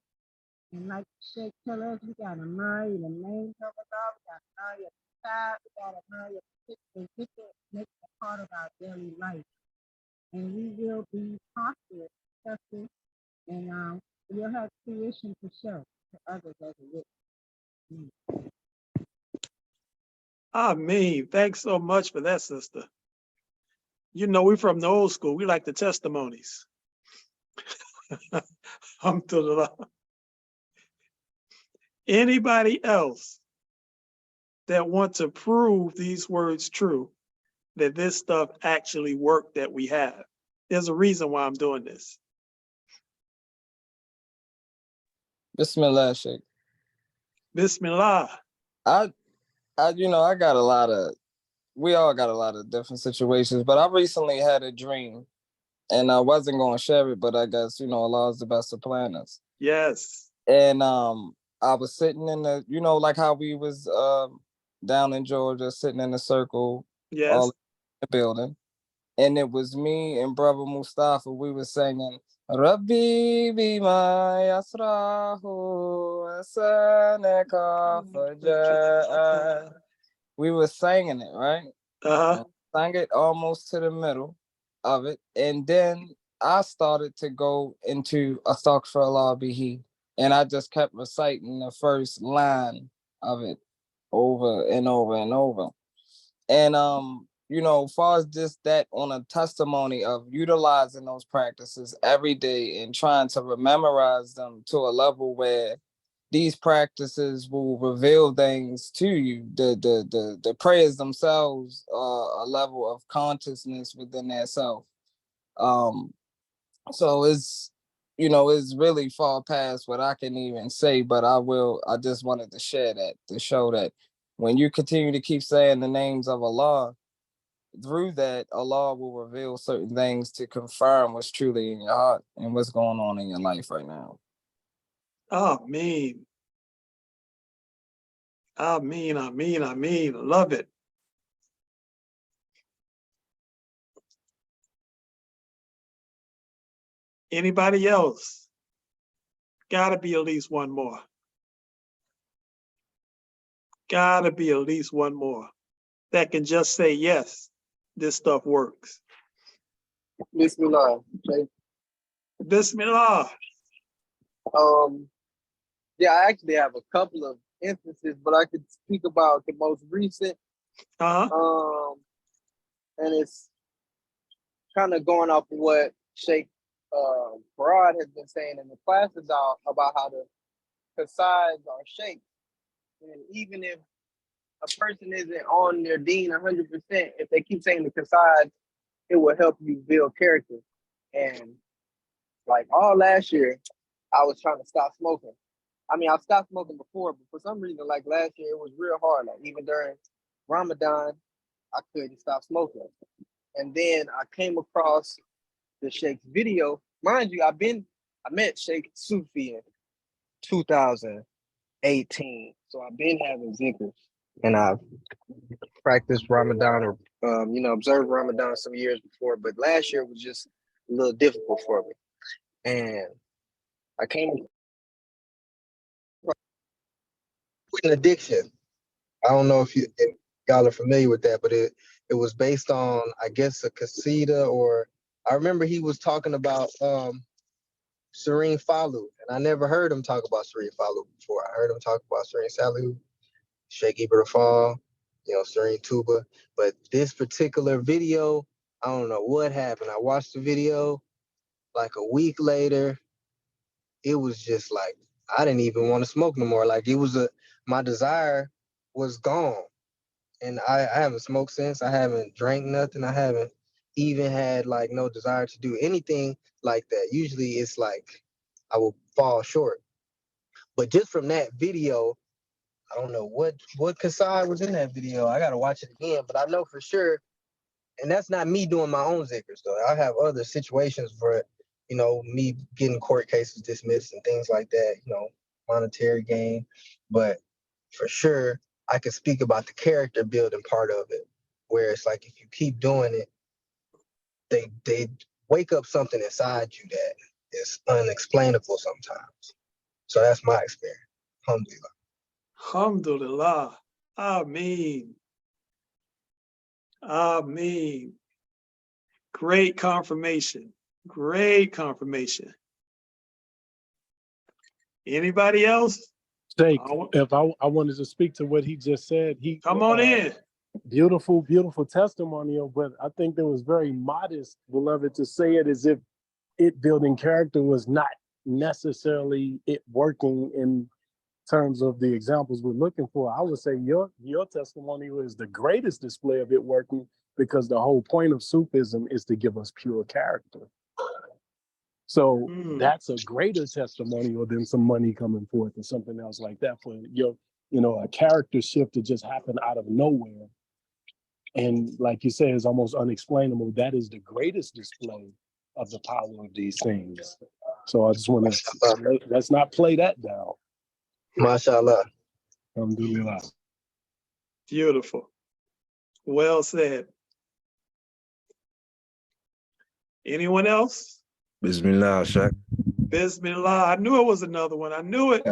And like Cheikh tell us, we gotta marry the names of Allah, we gotta marry a child, we gotta marry a particular victor, make it a part of our daily life. And we will be prosperous, successful, and we'll have fruition to show to others as a witness. I mean, thanks so much for that, sister. You know, we're from the old school. We like the testimonies. Alhamdulillah. Anybody else that want to prove these words true, that this stuff actually worked that we have? There's a reason why I'm doing this. Bismillah, Sheikh. Bismillah. I got a lot of, we all got a lot of different situations, but I recently had a dream and I wasn't going to share it, but I guess, Allah is the best of planners. Yes. And I was sitting in the, like how we was down in Georgia, sitting in a circle, Yes. all in the building. And it was me and brother Mustafa. We were singing, Rabbi bima yasrahu asanaka faja'a. We were singing it, right? Uh-huh. Sang it almost to the middle of it. And then I started to go into Astaghfirullah bihi. And I just kept reciting the first line of it over and over and over. And as far as just that on a testimony of utilizing those practices every day and trying to memorize them to a level where these practices will reveal things to you. The prayers themselves are a level of consciousness within their self. So it's really far past what I can even say, but I just wanted to share that, to show that when you continue to keep saying the names of Allah, through that, Allah will reveal certain things to confirm what's truly in your heart and what's going on in your life right now. Ameen. Ameen, ameen, ameen. Love it. Anybody else? Gotta be at least one more. Gotta be at least one more that can just say, yes, this stuff works. Bismillah. Okay. Bismillah. Yeah, I actually have a couple of instances, but I could speak about the most recent. Uh-huh. And it's kind of going off of what Sheikh Farad has been saying in the classes about how the Qasids are shaped. And even if a person isn't on their deen 100%, if they keep saying the Qasids, it will help you build character. And like all last year, I was trying to stop smoking. I mean, I've stopped smoking before, but for some reason, like last year, it was real hard. Like even during Ramadan, I couldn't stop smoking. And then I came across the Sheikh's video. Mind you, I met Sheikh Sufi in 2018. So I've been having zikrs and I've practiced Ramadan or, observed Ramadan some years before, but last year was just a little difficult for me. And I came with an addiction. I don't know if y'all are familiar with that, but it was based on, I guess, a Qasida, or I remember he was talking about Serene Falu, and I never heard him talk about Serene Falu before. I heard him talk about Serene Salu, Sheikh Ibrahim, Serene Tuba. But this particular video, I don't know what happened. I watched the video like a week later, it was just like I didn't even want to smoke no more. Like my desire was gone. And I haven't smoked since. I haven't drank nothing. I haven't even had like no desire to do anything like that. Usually it's like I will fall short. But just from that video, I don't know what Kasai was in that video. I gotta watch it again, but I know for sure, and that's not me doing my own zikrs though. I have other situations for, me getting court cases dismissed and things like that, monetary gain. But for sure, I could speak about the character building part of it, where it's like if you keep doing it, they wake up something inside you that is unexplainable sometimes. So that's my experience. Alhamdulillah. Alhamdulillah. Ameen. Ameen. Great confirmation. Great confirmation. Anybody else? Sheikh, if I wanted to speak to what he just said, Come on in. Beautiful, beautiful testimonial, but I think that was very modest, beloved, to say it as if it building character was not necessarily it working in terms of the examples we're looking for. I would say your testimony was the greatest display of it working, because the whole point of Sufism is to give us pure character. So that's a greater testimonial than some money coming forth or something else like that. For a character shift to just happen out of nowhere, and like you said, it's almost unexplainable. That is the greatest display of the power of these things. So I just want to let's not play that down. MashaAllah. Alhamdulillah. Beautiful. Well said. Anyone else? Bismillah, Cheikh. Bismillah. I knew it was another one. I knew it.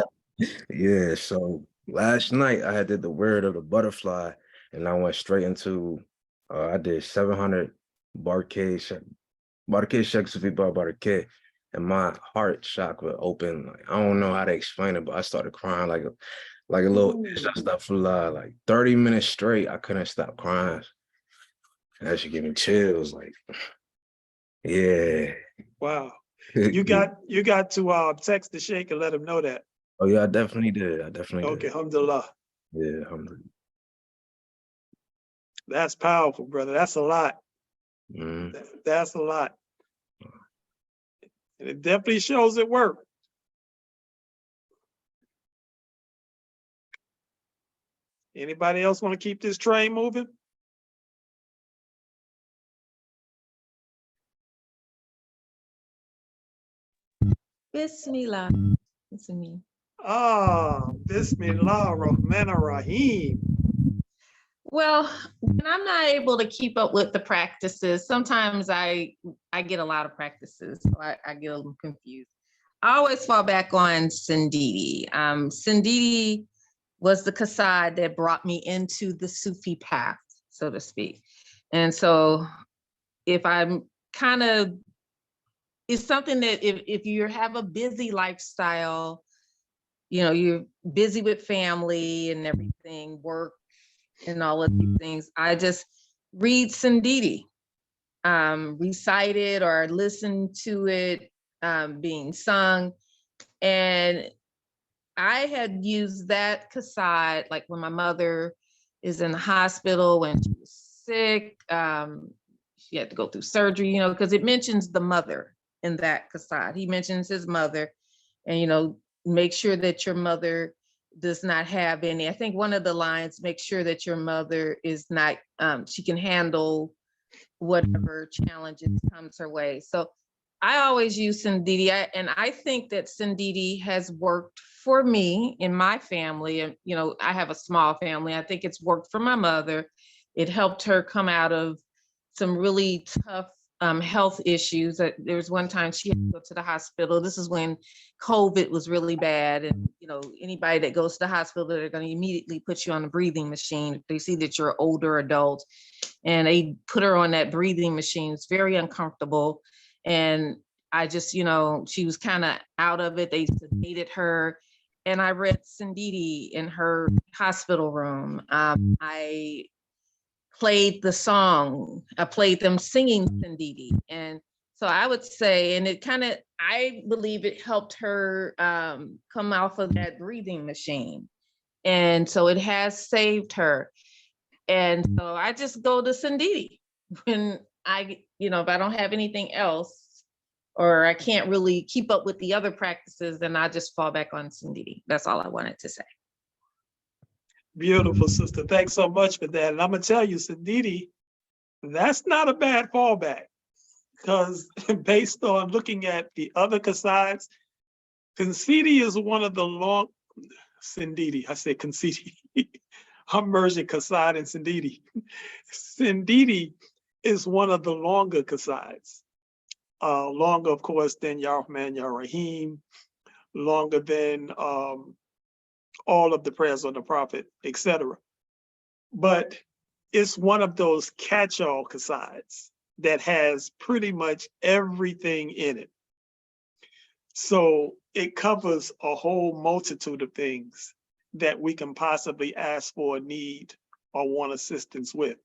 Yeah, so last night I did the word of the butterfly, and I went straight into, I did 700 Barke Shek Sufi Bar Barke, and my heart chakra opened. Like, I don't know how to explain it, but I started crying like a little astaghfirullah, like 30 minutes straight. I couldn't stop crying. That should give me chills. Like, yeah. Wow. You got to text the Sheikh and let him know that. Oh yeah, I definitely did. Okay, alhamdulillah. Yeah, alhamdulillah. That's powerful, brother. That's a lot. That's a lot. And it definitely shows it work. Anybody else want to keep this train moving? Bismillah. It's me. Bismillah Rahman Rahim. Well, when I'm not able to keep up with the practices, sometimes I get a lot of practices, so I get a little confused. I always fall back on Sindidi. Sindidi was the Qasad that brought me into the Sufi path, so to speak. And so if I'm kind of, it's something that if you have a busy lifestyle, you're busy with family and everything, work and all of these things, I just read Sindidi, recite it or listen to it being sung. And I had used that Qasad, like when my mother is in the hospital, when she was sick, she had to go through surgery, because it mentions the mother in that Qasad. He mentions his mother, and, make sure that your mother does not have any, I think one of the lines, make sure that your mother is not, she can handle whatever challenges comes her way. So I always use Sindidi, and I think that Sindidi has worked for me in my family. And, I have a small family. I think it's worked for my mother. It helped her come out of some really tough health issues. There was one time she had to go to the hospital. This is when COVID was really bad. And, anybody that goes to the hospital, they're going to immediately put you on a breathing machine. They see that you're an older adult, and they put her on that breathing machine. It's very uncomfortable. And I just, she was kind of out of it. They sedated her. And I read Sindidi in her hospital room. I played the song. I played them singing Sindidi. And So I would say, and it kind of, I believe it helped her come off of that breathing machine. And so it has saved her. And so I just go to Sindidi when I, if I don't have anything else, or I can't really keep up with the other practices, then I just fall back on Sindidi. That's all I wanted to say. Beautiful, sister. Thanks so much for that. And I'm gonna tell you, Sindidi, that's not a bad fallback, because based on looking at the other Qasides, Concedi is one of the long, Sindidi, I said Concedi. I'm merging Qaside and Sindidi. Sindidi is one of the longer Qasides. Longer, of course, than Ya Rahman, Ya Rahim, longer than all of the prayers on the Prophet, etc. But it's one of those catch-all Qasides that has pretty much everything in it. So it covers a whole multitude of things that we can possibly ask for, need, or want assistance with.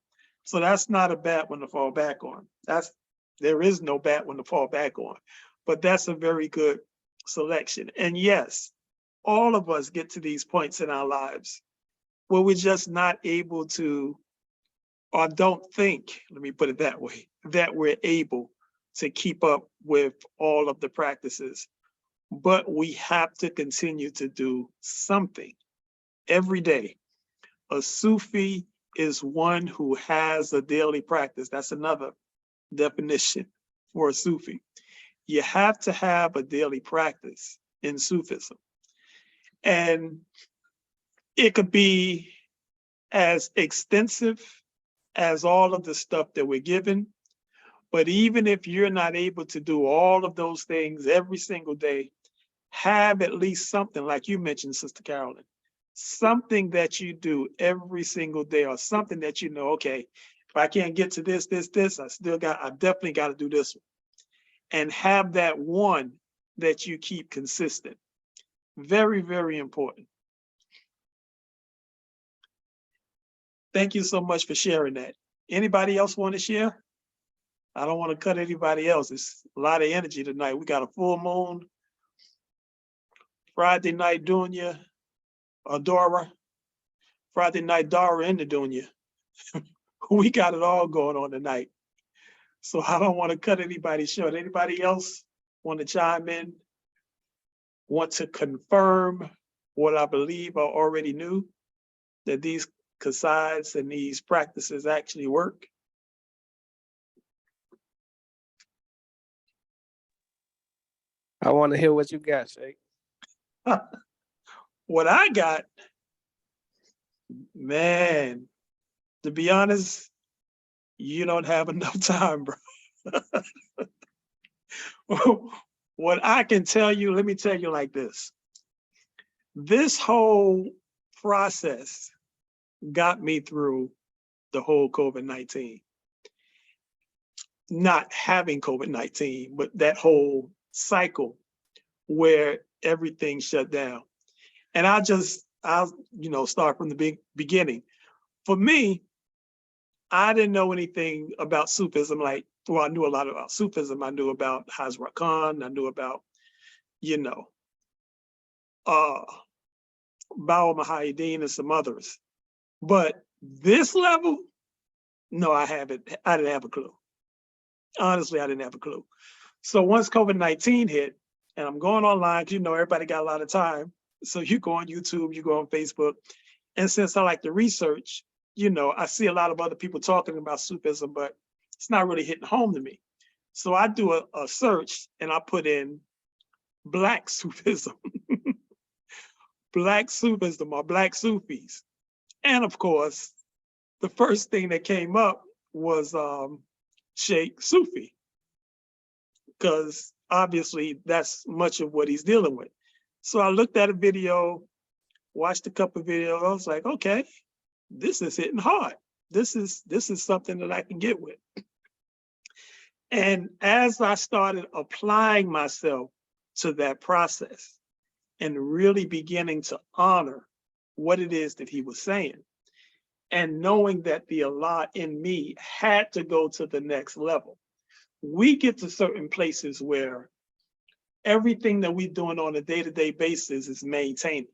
So that's not a bad one to fall back on. There is no bad one to fall back on, but that's a very good selection. And yes, all of us get to these points in our lives where we're just not able to, or don't think, let me put it that way, that we're able to keep up with all of the practices. But we have to continue to do something every day. A Sufi is one who has a daily practice. That's another definition for a Sufi. You have to have a daily practice in Sufism. And it could be as extensive as all of the stuff that we're given. But even if you're not able to do all of those things every single day, have at least something, like you mentioned, Sister Carolyn, something that you do every single day, or something that you know, okay, if I can't get to this, I definitely got to do this one. And have that one that you keep consistent. Very, very important. Thank you so much for sharing that. Anybody else want to share? I don't want to cut anybody else. It's a lot of energy tonight. We got a full moon. Friday night Dunya, Darrah. Friday night Darrah in the Dunya. We got it all going on tonight. So I don't want to cut anybody short. Anybody else want to chime in? Want to confirm what I believe I already knew, that these Qasides and these practices actually work? I want to hear what you got, Cheikh. What I got, man, to be honest, you don't have enough time, bro. What I can tell you, let me tell you like this. This whole process got me through the whole COVID-19. Not having COVID-19, but that whole cycle where everything shut down. And I'll start from the beginning. For me, I didn't know anything about Sufism. I knew a lot about Sufism. I knew about Hazrat Khan. I knew about, Bawa Muhyiddin and some others. But this level, no, I didn't have a clue. Honestly, I didn't have a clue. So once COVID-19 hit, and I'm going online, because everybody got a lot of time. So you go on YouTube, you go on Facebook. And since I like to research, I see a lot of other people talking about Sufism, but it's not really hitting home to me. So I do a search and I put in Black Sufism, Black Sufism or Black Sufis. And of course, the first thing that came up was Cheikh Sufi, because obviously that's much of what he's dealing with. So I looked at a video, watched a couple of videos. I was like, okay, this is hitting hard. This is something that I can get with. And as I started applying myself to that process and really beginning to honor what it is that he was saying, and knowing that the Allah in me had to go to the next level, we get to certain places where everything that we're doing on a day-to-day basis is maintaining.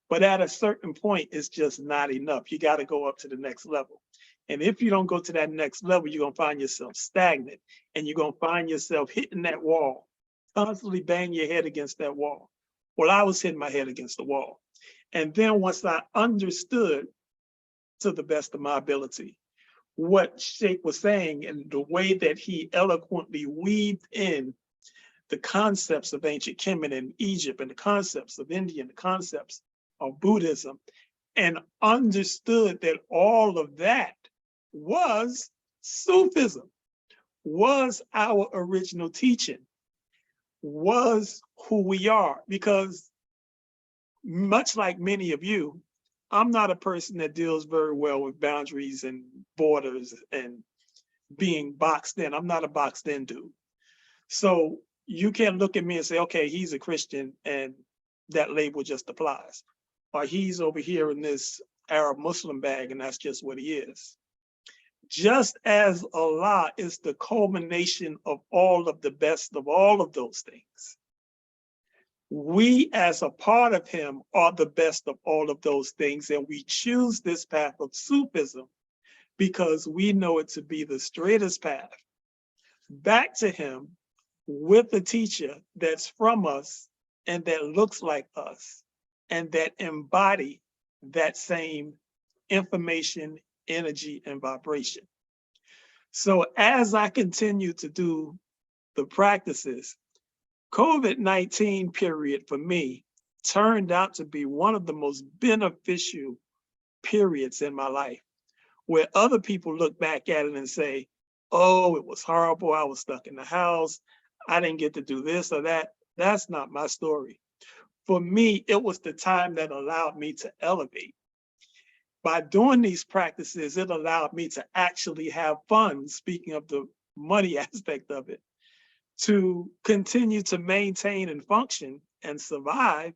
But at a certain point, it's just not enough. You got to go up to the next level. And if you don't go to that next level, you're going to find yourself stagnant, and you're going to find yourself hitting that wall, constantly banging your head against that wall. Well, I was hitting my head against the wall. And then once I understood, to the best of my ability, what Cheikh was saying and the way that he eloquently weaved in the concepts of ancient Kemet and Egypt and the concepts of India and the concepts of Buddhism, and understood that all of that was Sufism, was our original teaching, was who we are. Because much like many of you, I'm not a person that deals very well with boundaries and borders and being boxed in. I'm not a boxed in dude. So you can't look at me and say, okay, he's a Christian and that label just applies. Or he's over here in this Arab Muslim bag and that's just what he is. Just as Allah is the culmination of all of the best of all of those things, we as a part of him are the best of all of those things. And we choose this path of Sufism because we know it to be the straightest path back to him with a teacher that's from us and that looks like us and that embody that same information, energy, and vibration. So as I continue to do the practices, COVID-19 period for me turned out to be one of the most beneficial periods in my life, where other people look back at it and say, oh, it was horrible, I was stuck in the house, I didn't get to do this or that. That's not my story. For me, it was the time that allowed me to elevate. By doing these practices, it allowed me to actually have fun, speaking of the money aspect of it, to continue to maintain and function and survive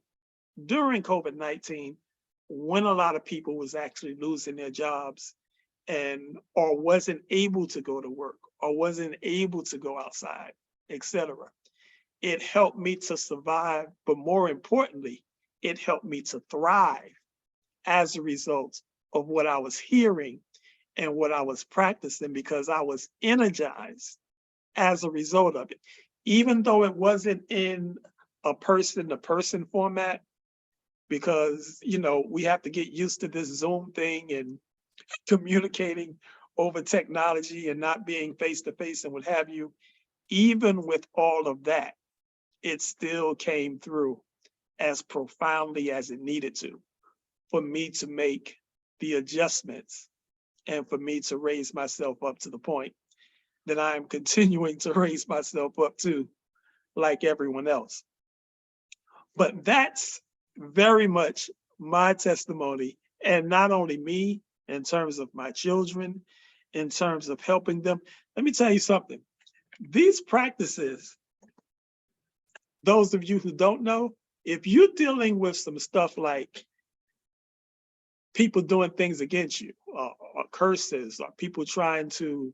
during COVID-19 when a lot of people was actually losing their jobs and or wasn't able to go to work or wasn't able to go outside, etc. It helped me to survive, but more importantly, it helped me to thrive as a result of what I was hearing and what I was practicing, because I was energized as a result of it. Even though it wasn't in a person-to-person format, because, you know, we have to get used to this Zoom thing and communicating over technology and not being face-to-face and what have you. Even with all of that, it still came through as profoundly as it needed to for me to make the adjustments and for me to raise myself up to the point that I am continuing to raise myself up to, like everyone else. But that's very much my testimony, and not only me, in terms of my children, in terms of helping them. Let me tell you something. These practices, those of you who don't know, if you're dealing with some stuff like people doing things against you, or curses, or people trying to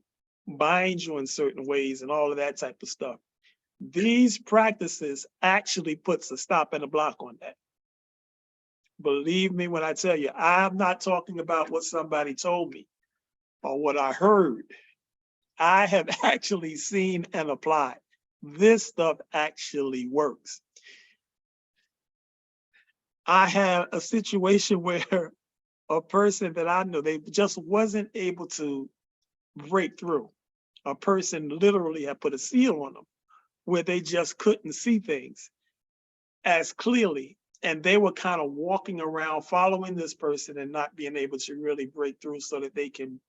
bind you in certain ways and all of that type of stuff, these practices actually puts a stop and a block on that. Believe me when I tell you, I'm not talking about what somebody told me or what I heard. I have actually seen and applied. This stuff actually works. I had a situation where a person that I know, they just wasn't able to break through. A person literally had put a seal on them where they just couldn't see things as clearly. And they were kind of walking around following this person and not being able to really break through so that they can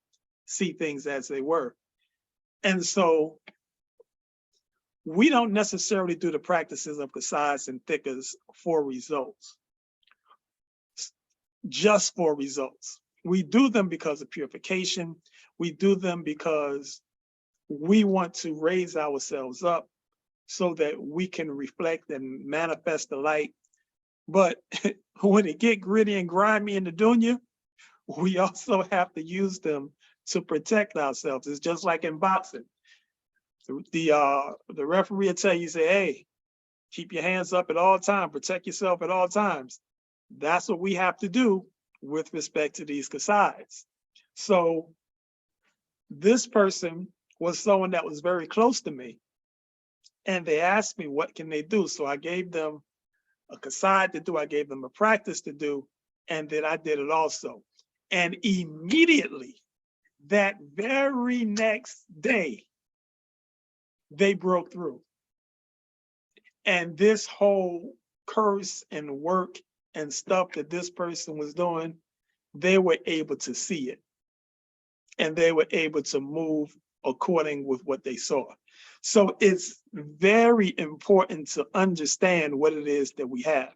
see things as they were. And so we don't necessarily do the practices of Kasais and Thickers for results, just for results. We do them because of purification. We do them because we want to raise ourselves up so that we can reflect and manifest the light. But when it get gritty and grimy in the dunya, we also have to use them to protect ourselves. It's just like in boxing. The referee will tell you, say, hey, keep your hands up at all times, protect yourself at all times. That's what we have to do with respect to these Kasai's. So this person was someone that was very close to me, and they asked me, what can they do? So I gave them a Kasai to do, I gave them a practice to do, and then I did it also. And immediately, that very next day, they broke through. And this whole curse and work and stuff that this person was doing, they were able to see it. And they were able to move according with what they saw. So it's very important to understand what it is that we have.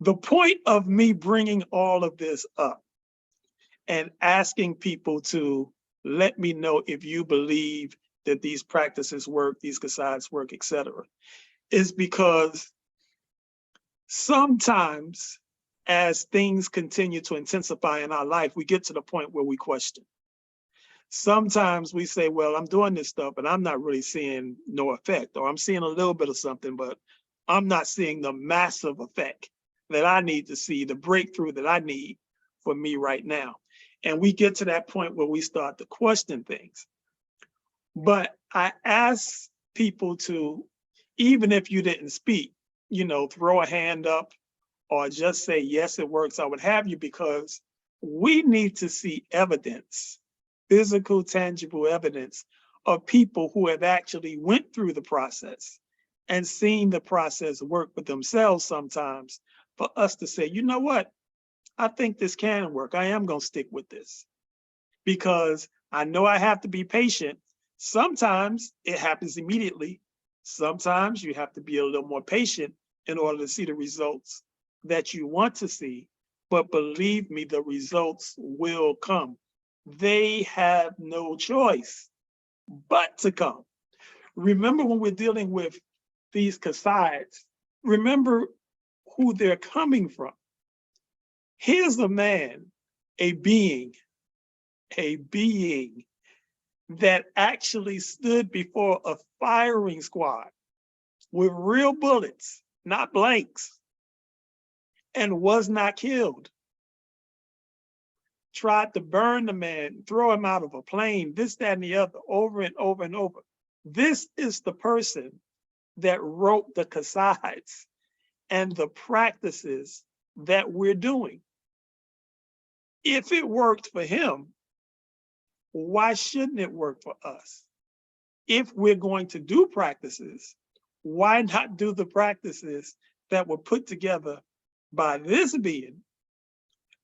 The point of me bringing all of this up and asking people to let me know if you believe that these practices work, these Kasai's work, etc., is because sometimes as things continue to intensify in our life, we get to the point where we question. Sometimes we say, well, I'm doing this stuff, but I'm not really seeing no effect, or I'm seeing a little bit of something, but I'm not seeing the massive effect that I need to see, the breakthrough that I need for me right now. And we get to that point where we start to question things. But I ask people to, even if you didn't speak, you know, throw a hand up or just say, yes, it works, I would have you, because we need to see evidence, physical, tangible evidence of people who have actually went through the process and seen the process work for themselves sometimes, for us to say, you know what, I think this can work. I am going to stick with this because I know I have to be patient. Sometimes it happens immediately. Sometimes you have to be a little more patient in order to see the results that you want to see. But believe me, the results will come. They have no choice but to come. Remember, when we're dealing with these Kasai's, remember who they're coming from. Here's a man, a being that actually stood before a firing squad with real bullets, not blanks, and was not killed. Tried to burn the man, throw him out of a plane, this, that, and the other, over and over and over. This is the person that wrote the Kasai's and the practices that we're doing. If it worked for him, why shouldn't it work for us? If we're going to do practices, why not do the practices that were put together by this being?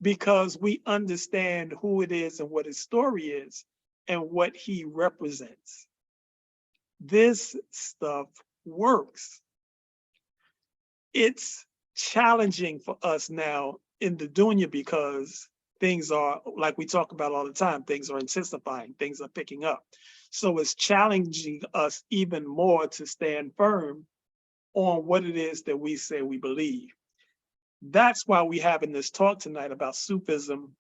Because we understand who it is and what his story is and what he represents. This stuff works. It's challenging for us now in the dunya because things are, like we talk about all the time, things are intensifying, things are picking up. So it's challenging us even more to stand firm on what it is that we say we believe. That's why we're having this talk tonight about Sufism,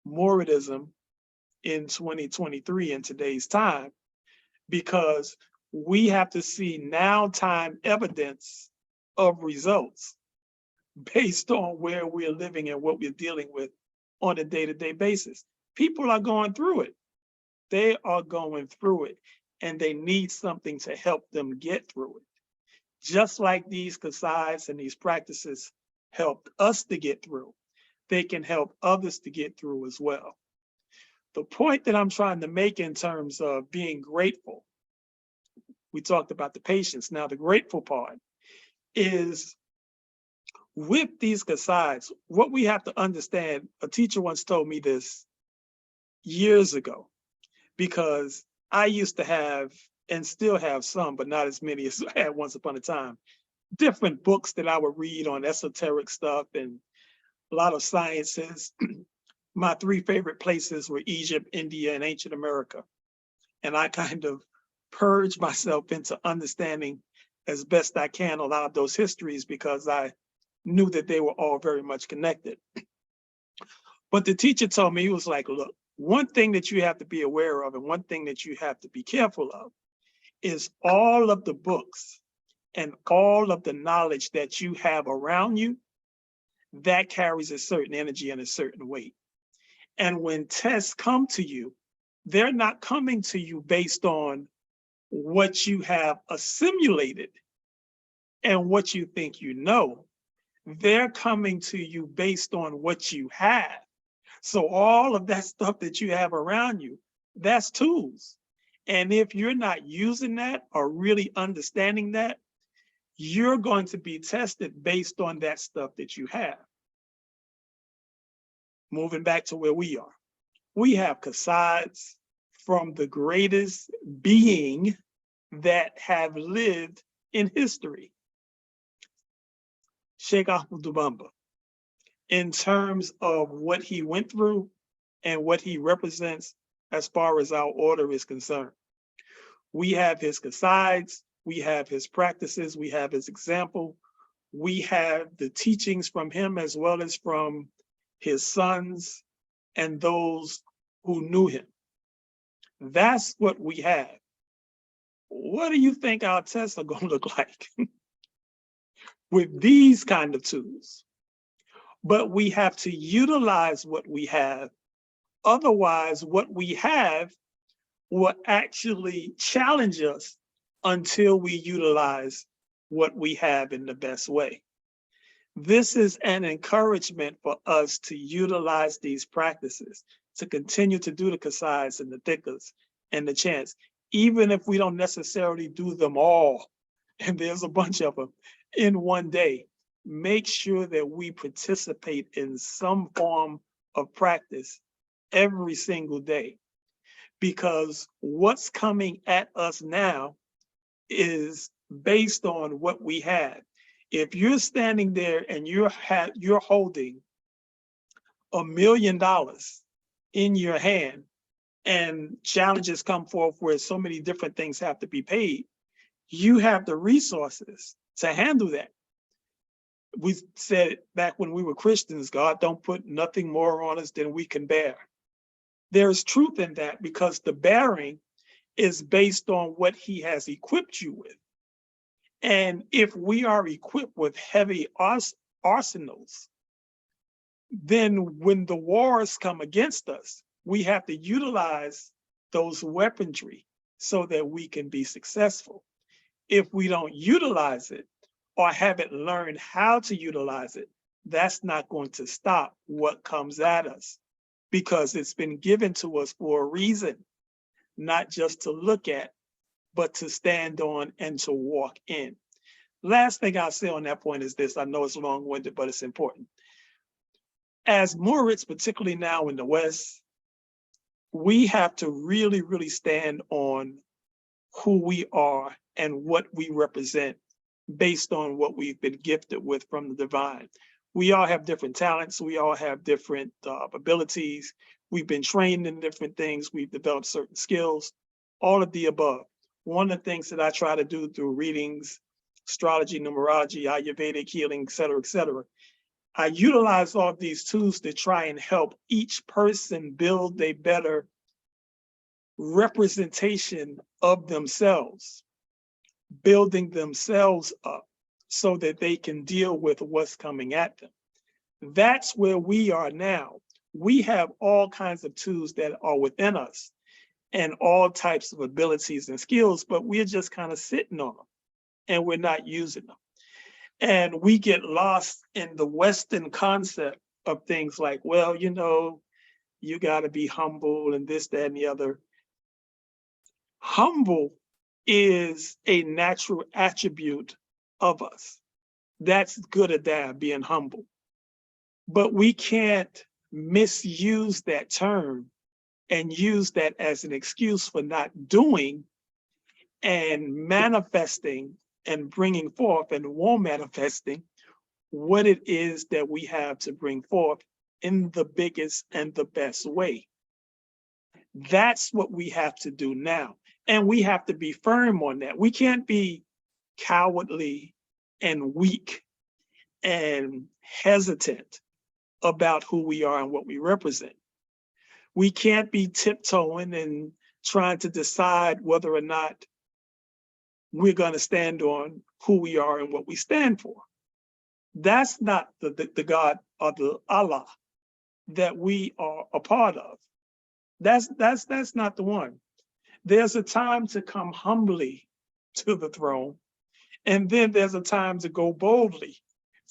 Muridism in 2023 in today's time, because we have to see now time evidence of results based on where we're living and what we're dealing with on a day-to-day basis. People are going through it. They are going through it, and they need something to help them get through it. Just like these Kasai's and these practices helped us to get through, they can help others to get through as well. The point that I'm trying to make in terms of being grateful, we talked about the patience. Now, the grateful part is with these Kasai's, what we have to understand, a teacher once told me this years ago, because I used to have, and still have some, but not as many as I had once upon a time, different books that I would read on esoteric stuff and a lot of sciences. My three favorite places were Egypt, India, and ancient America. And I kind of purged myself into understanding as best I can a lot of those histories because I knew that they were all very much connected. But the teacher told me, he was like, look, one thing that you have to be aware of and one thing that you have to be careful of is all of the books and all of the knowledge that you have around you, that carries a certain energy and a certain weight. And when tests come to you, they're not coming to you based on what you have assimilated and what you think you know. They're coming to you based on what you have. So all of that stuff that you have around you, that's tools. And if you're not using that or really understanding that, you're going to be tested based on that stuff that you have. Moving back to where we are. We have Kassides from the greatest being that have lived in history, Cheikh Ahmadou Bamba, in terms of what he went through and what he represents as far as our order is concerned. We have his Kassides, we have his practices, we have his example, we have the teachings from him as well as from his sons and those who knew him. That's what we have. What do you think our tests are going to look like with these kind of tools? But we have to utilize what we have. Otherwise, what we have will actually challenge us until we utilize what we have in the best way. This is an encouragement for us to utilize these practices, to continue to do the Kassides and the Thikas and the chants, even if we don't necessarily do them all, and there's a bunch of them in one day. Make sure that we participate in some form of practice every single day, because what's coming at us now is based on what we have. If you're standing there and you're holding $1 million in your hand and challenges come forth where so many different things have to be paid, you have the resources to handle that. We said back when we were Christians, God don't put nothing more on us than we can bear. There's truth in that, because the bearing is based on what he has equipped you with. And if we are equipped with heavy arsenals, then when the wars come against us, we have to utilize those weaponry so that we can be successful. If we don't utilize it or haven't learned how to utilize it, that's not going to stop what comes at us, because it's been given to us for a reason, not just to look at, but to stand on and to walk in. Last thing I'll say on that point is this. I know it's long-winded, but it's important. As Moorites, particularly now in the West, we have to really, really stand on who we are and what we represent based on what we've been gifted with from the divine. We all have different talents. We all have different abilities. We've been trained in different things. We've developed certain skills, all of the above. One of the things that I try to do through readings, astrology, numerology, Ayurvedic healing, et cetera, I utilize all of these tools to try and help each person build a better representation of themselves, building themselves up so that they can deal with what's coming at them. That's where we are now. We have all kinds of tools that are within us and all types of abilities and skills, but we're just kind of sitting on them and we're not using them. And we get lost in the Western concept of things like, well, you know, you got to be humble and this, that, and the other. Humble is a natural attribute of us. That's good or bad, being humble. But we can't misuse that term and use that as an excuse for not doing and manifesting and bringing forth and manifesting what it is that we have to bring forth in the biggest and the best way. That's what we have to do now. And we have to be firm on that. We can't be cowardly and weak and hesitant about who we are and what we represent. We can't be tiptoeing and trying to decide whether or not we're going to stand on who we are and what we stand for. That's not the God or the Allah that we are a part of. That's not the one. There's a time to come humbly to the throne, and then there's a time to go boldly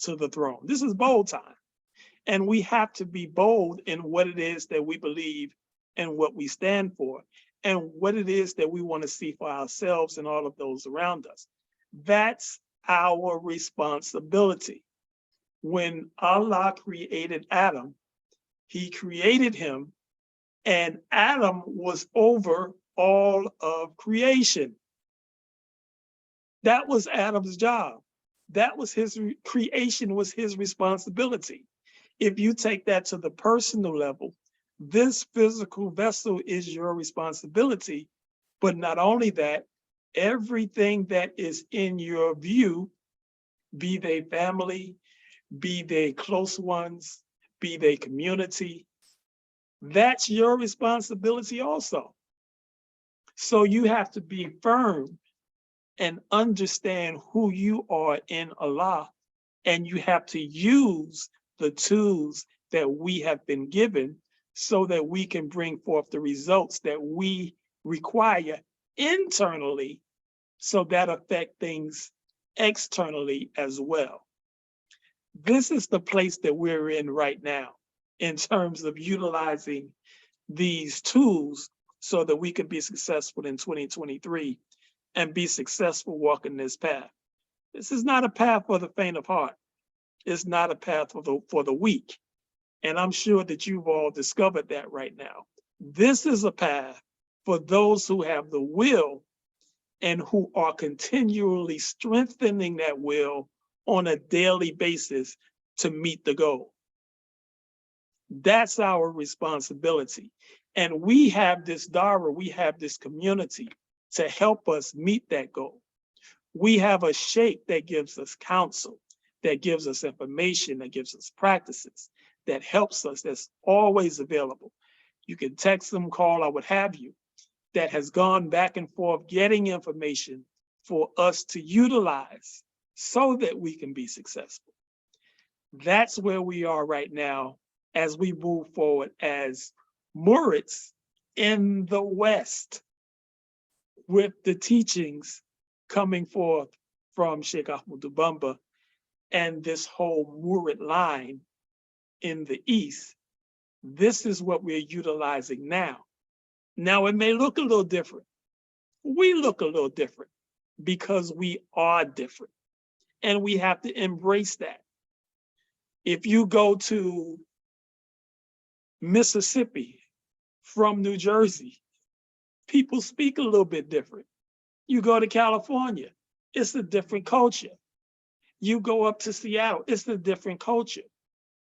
to the throne. This is bold time. And we have to be bold in what it is that we believe and what we stand for, and what it is that we want to see for ourselves and all of those around us. That's our responsibility. When Allah created Adam, he created him, and Adam was over all of creation. That was Adam's job. That was his creation, was his responsibility. If you take that to the personal level, this physical vessel is your responsibility. But not only that, everything that is in your view, be they family, be they close ones, be they community, that's your responsibility also. So you have to be firm and understand who you are in Allah, and you have to use the tools that we have been given so that we can bring forth the results that we require internally, so that affect things externally as well. This is the place that we're in right now in terms of utilizing these tools so that we can be successful in 2023 and be successful walking this path. This is not a path for the faint of heart. It's not a path for the weak. And I'm sure that you've all discovered that right now. This is a path for those who have the will and who are continually strengthening that will on a daily basis to meet the goal. That's our responsibility. And we have this Darrah, we have this community to help us meet that goal. We have a Cheikh that gives us counsel, that gives us information, that gives us practices, that helps us, that's always available. You can text them, call, or what have you, that has gone back and forth getting information for us to utilize so that we can be successful. That's where we are right now as we move forward as Murids in the West, with the teachings coming forth from Sheikh Ahmadou Bamba and this whole Murid line in the East. This is what we're utilizing now. Now, it may look a little different. We look a little different because we are different, and we have to embrace that. If you go to Mississippi from New Jersey, people speak a little bit different. You go to California, it's a different culture. You go up to Seattle, it's a different culture.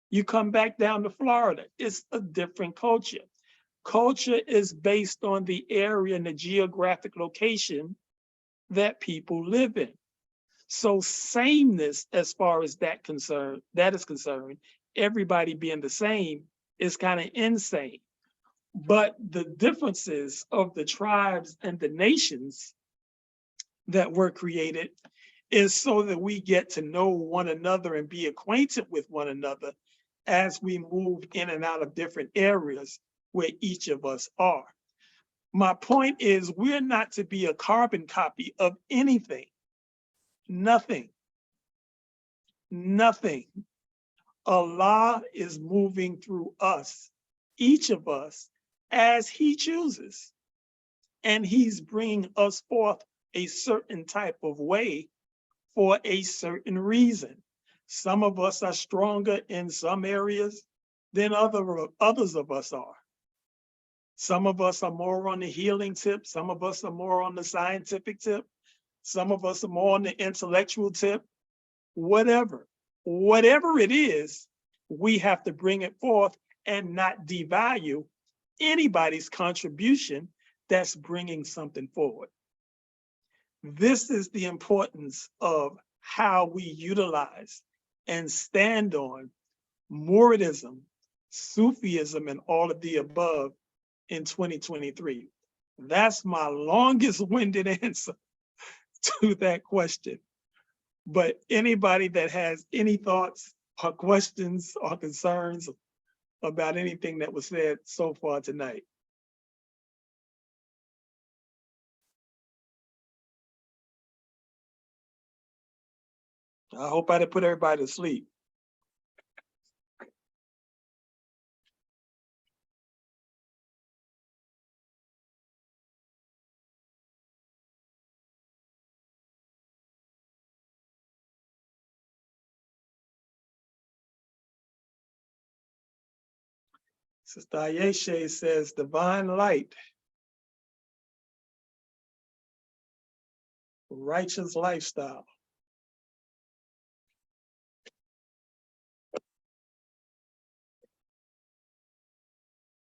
You come back down to Florida, it's a different culture. Culture is based on the area and the geographic location that people live in. So sameness, as far as that is concerned, everybody being the same is kind of insane. But the differences of the tribes and the nations that were created is so that we get to know one another and be acquainted with one another as we move in and out of different areas where each of us are. My point is, we're not to be a carbon copy of anything. Nothing. Nothing. Allah is moving through us, each of us, as he chooses. And he's bringing us forth a certain type of way for a certain reason. Some of us are stronger in some areas than others of us are. Some of us are more on the healing tip. Some of us are more on the scientific tip. Some of us are more on the intellectual tip. Whatever it is, we have to bring it forth and not devalue anybody's contribution that's bringing something forward. This is the importance of how we utilize and stand on Muridism, Sufism, and all of the above in 2023. That's my longest winded answer to that question. But anybody that has any thoughts or questions or concerns about anything that was said so far tonight? I hope I didn't put everybody to sleep. Sister Ayeshe says, divine light, righteous lifestyle.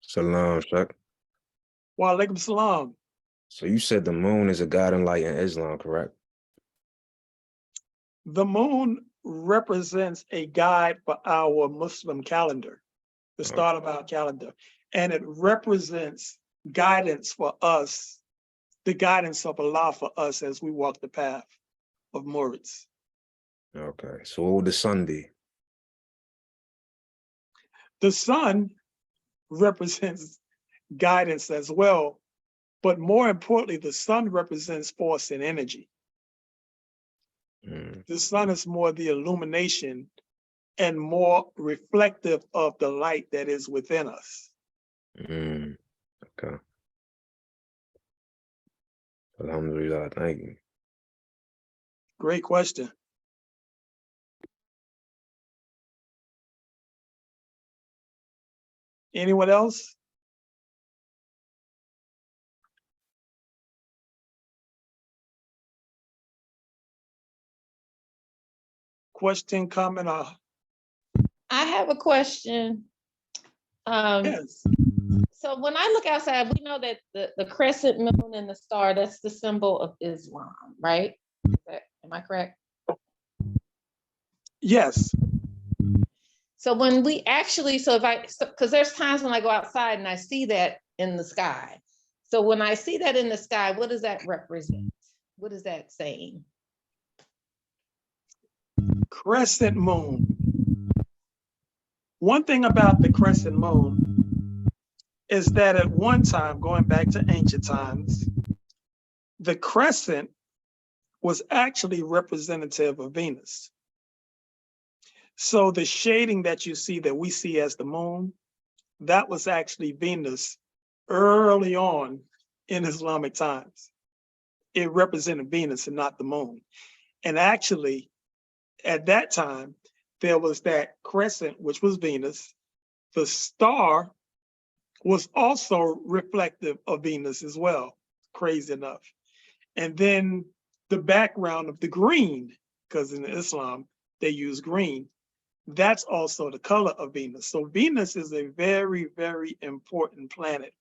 Salam, Cheikh. Wa alaikum salam. So you said the moon is a guiding light in Islam, correct? The moon represents a guide for our Muslim calendar, the start of our calendar. And it represents guidance for us, the guidance of Allah for us as we walk the path of Murids. Okay, so what would the sun be? The sun represents guidance as well, but more importantly, the sun represents force and energy. The sun is more the illumination and more reflective of the light that is within us. Okay. Alhamdulillah, thank you. Great question. Anyone else? Question, comment, or I have a question. yes. So when I look outside, we know that the crescent moon and the star, that's the symbol of Islam, right? Am I correct? Yes. So when we actually, because there's times when I go outside and I see that in the sky. So when I see that in the sky, what does that represent? What is that saying? Crescent moon. One thing about the crescent moon is that at one time, going back to ancient times, the crescent was actually representative of Venus. So the shading that you see, that we see as the moon, that was actually Venus early on in Islamic times. It represented Venus and not the moon. And actually, at that time, there was that crescent, which was Venus. The star was also reflective of Venus as well, crazy enough. And then the background of the green, because in Islam, they use green, that's also the color of Venus. So Venus is a very, very important planet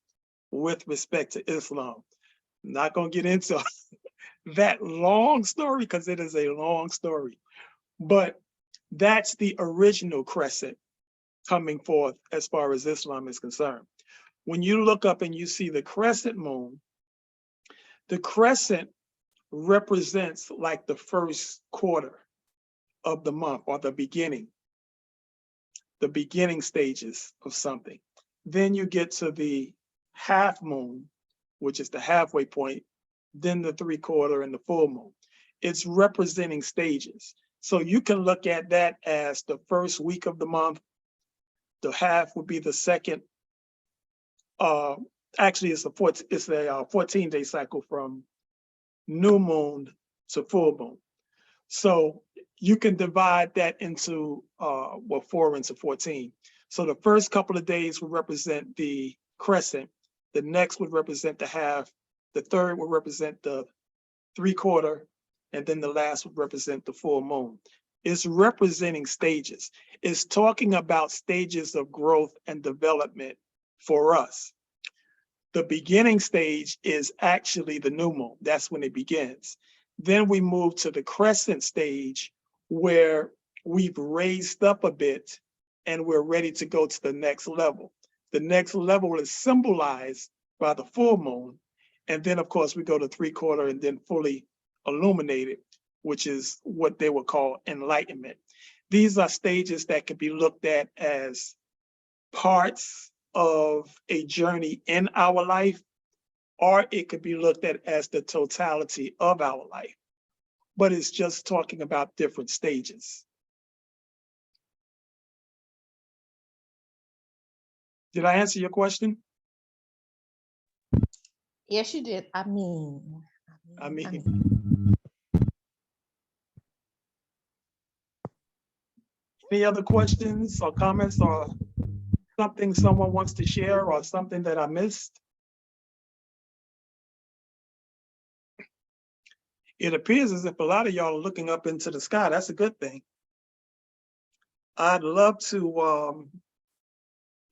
with respect to Islam. I'm not gonna get into that long story because it is a long story, but that's the original crescent coming forth as far as Islam is concerned. When you look up and you see the crescent moon, the crescent represents like the first quarter of the month or the beginning stages of something. Then you get to the half moon, which is the halfway point, then the 3/4 and the full moon. It's representing stages. So you can look at that as the first week of the month. The half would be the second. Actually, it's a 14-day cycle from new moon to full moon. So you can divide that into 4 into 14. So the first couple of days would represent the crescent. The next would represent the half. The third would represent the 3/4, and then the last would represent the full moon. It's representing stages. It's talking about stages of growth and development for us. The beginning stage is actually the new moon. That's when it begins. Then we move to the crescent stage where we've raised up a bit and we're ready to go to the next level. The next level is symbolized by the full moon. And then of course we go to 3/4 and then fully illuminated, which is what they would call enlightenment. These are stages that can be looked at as parts of a journey in our life, or it could be looked at as the totality of our life. But it's just talking about different stages. Did I answer your question? Yes, you did. I mean, any other questions or comments or something someone wants to share or something that I missed? It appears as if a lot of y'all are looking up into the sky. That's a good thing. I'd love to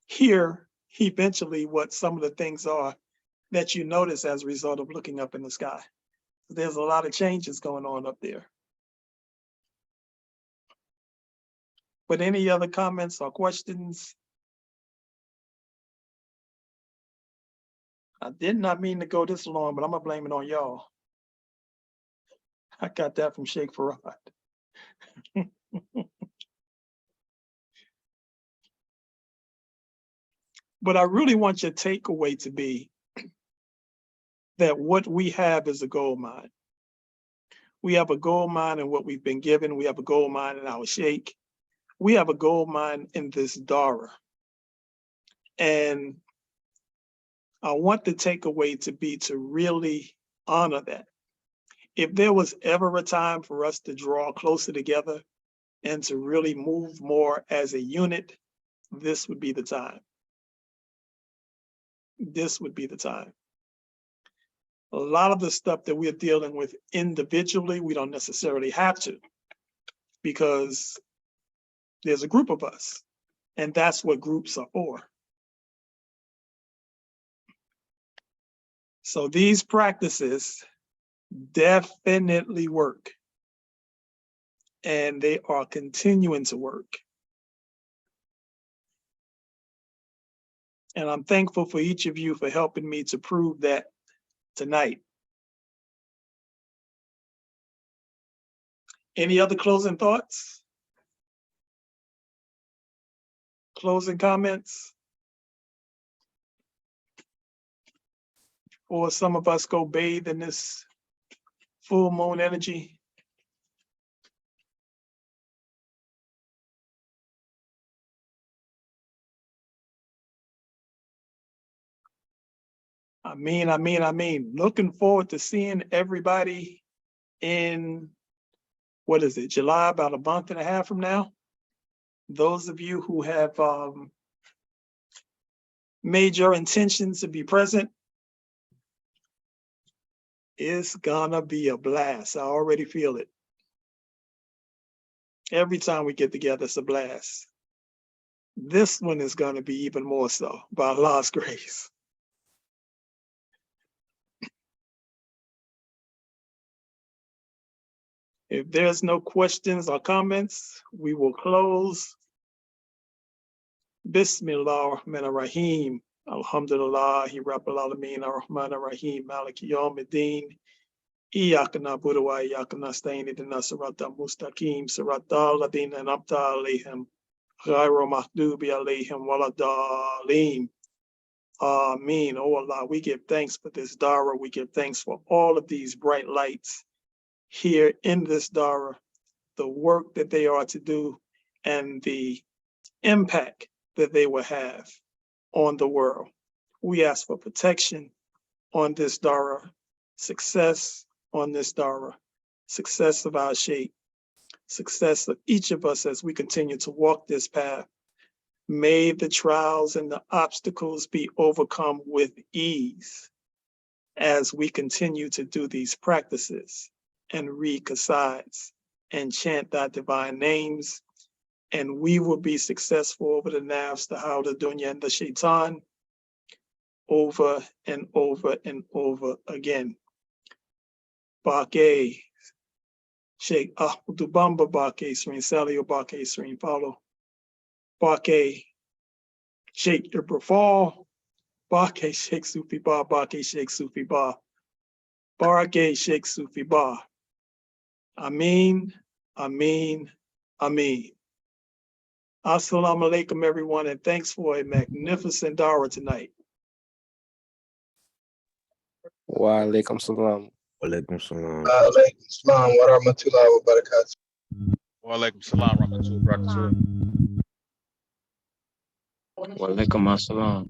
hear eventually what some of the things are that you notice as a result of looking up in the sky. There's a lot of changes going on up there. But any other comments or questions? I did not mean to go this long, but I'm gonna blame it on y'all. I got that from Cheikh Farad. But I really want your takeaway to be that what we have is a gold mine. We have a gold mine in what we've been given. We have a gold mine in our Cheikh. We have a gold mine in this Darrah. And I want the takeaway to be to really honor that. If there was ever a time for us to draw closer together and to really move more as a unit, this would be the time. This would be the time. A lot of the stuff that we're dealing with individually, we don't necessarily have to, because there's a group of us, and that's what groups are for. So these practices definitely work, and they are continuing to work. And I'm thankful for each of you for helping me to prove that tonight. Any other closing thoughts? Closing comments? Or some of us go bathe in this full moon energy? I mean. Looking forward to seeing everybody in, what is it, July, about a month and a half from now. Those of you who have made your intentions to be present, it's gonna be a blast. I already feel it. Every time we get together, it's a blast. This one is gonna be even more so, by Allah's grace. If there's no questions or comments, we will close. Bismillah ar-Rahman ar-Rahim. Alhamdulillahi Rabbil Alameen ar-Rahman ar-Rahim. Maliki Yawmiddin. Iyyaka na'budu wa iyyaka nasta'in. Ihdinas siratal mustaqim. Siratal ladina an'amta alayhim. Ghayru maghdubi alayhim waladdallin. Ameen. Oh Allah, we give thanks for this Darrah. We give thanks for all of these bright lights here in this Darrah, the work that they are to do, and the impact that they will have on the world. We ask for protection on this Darrah, success on this Darrah, success of our Cheikh, success of each of us as we continue to walk this path. May the trials and the obstacles be overcome with ease as we continue to do these practices and read qasids and chant thy divine names. And we will be successful over the nafs, the hawa, the dunya, and the shaitan, over and over and over again. Bake, Cheikh Ahmadu Bamba, Bake, Serene Salio, Bake, Serene Paulo, Bake, Cheikh Ibrafal, Bake, Cheikh Sufi Ba, Bake, Cheikh Sufi Ba, Barake, Cheikh Sufi Ba. Ameen, Ameen, Ameen. Assalamu alaikum, everyone, and thanks for a magnificent Darrah tonight. Wa alaikum salam. Walaikum salam. Alaikum salam wa rahmatullahi wa barakatuh. Wa alaikum salam, rahmatullahi wa barakatuh. Walaikum assalam.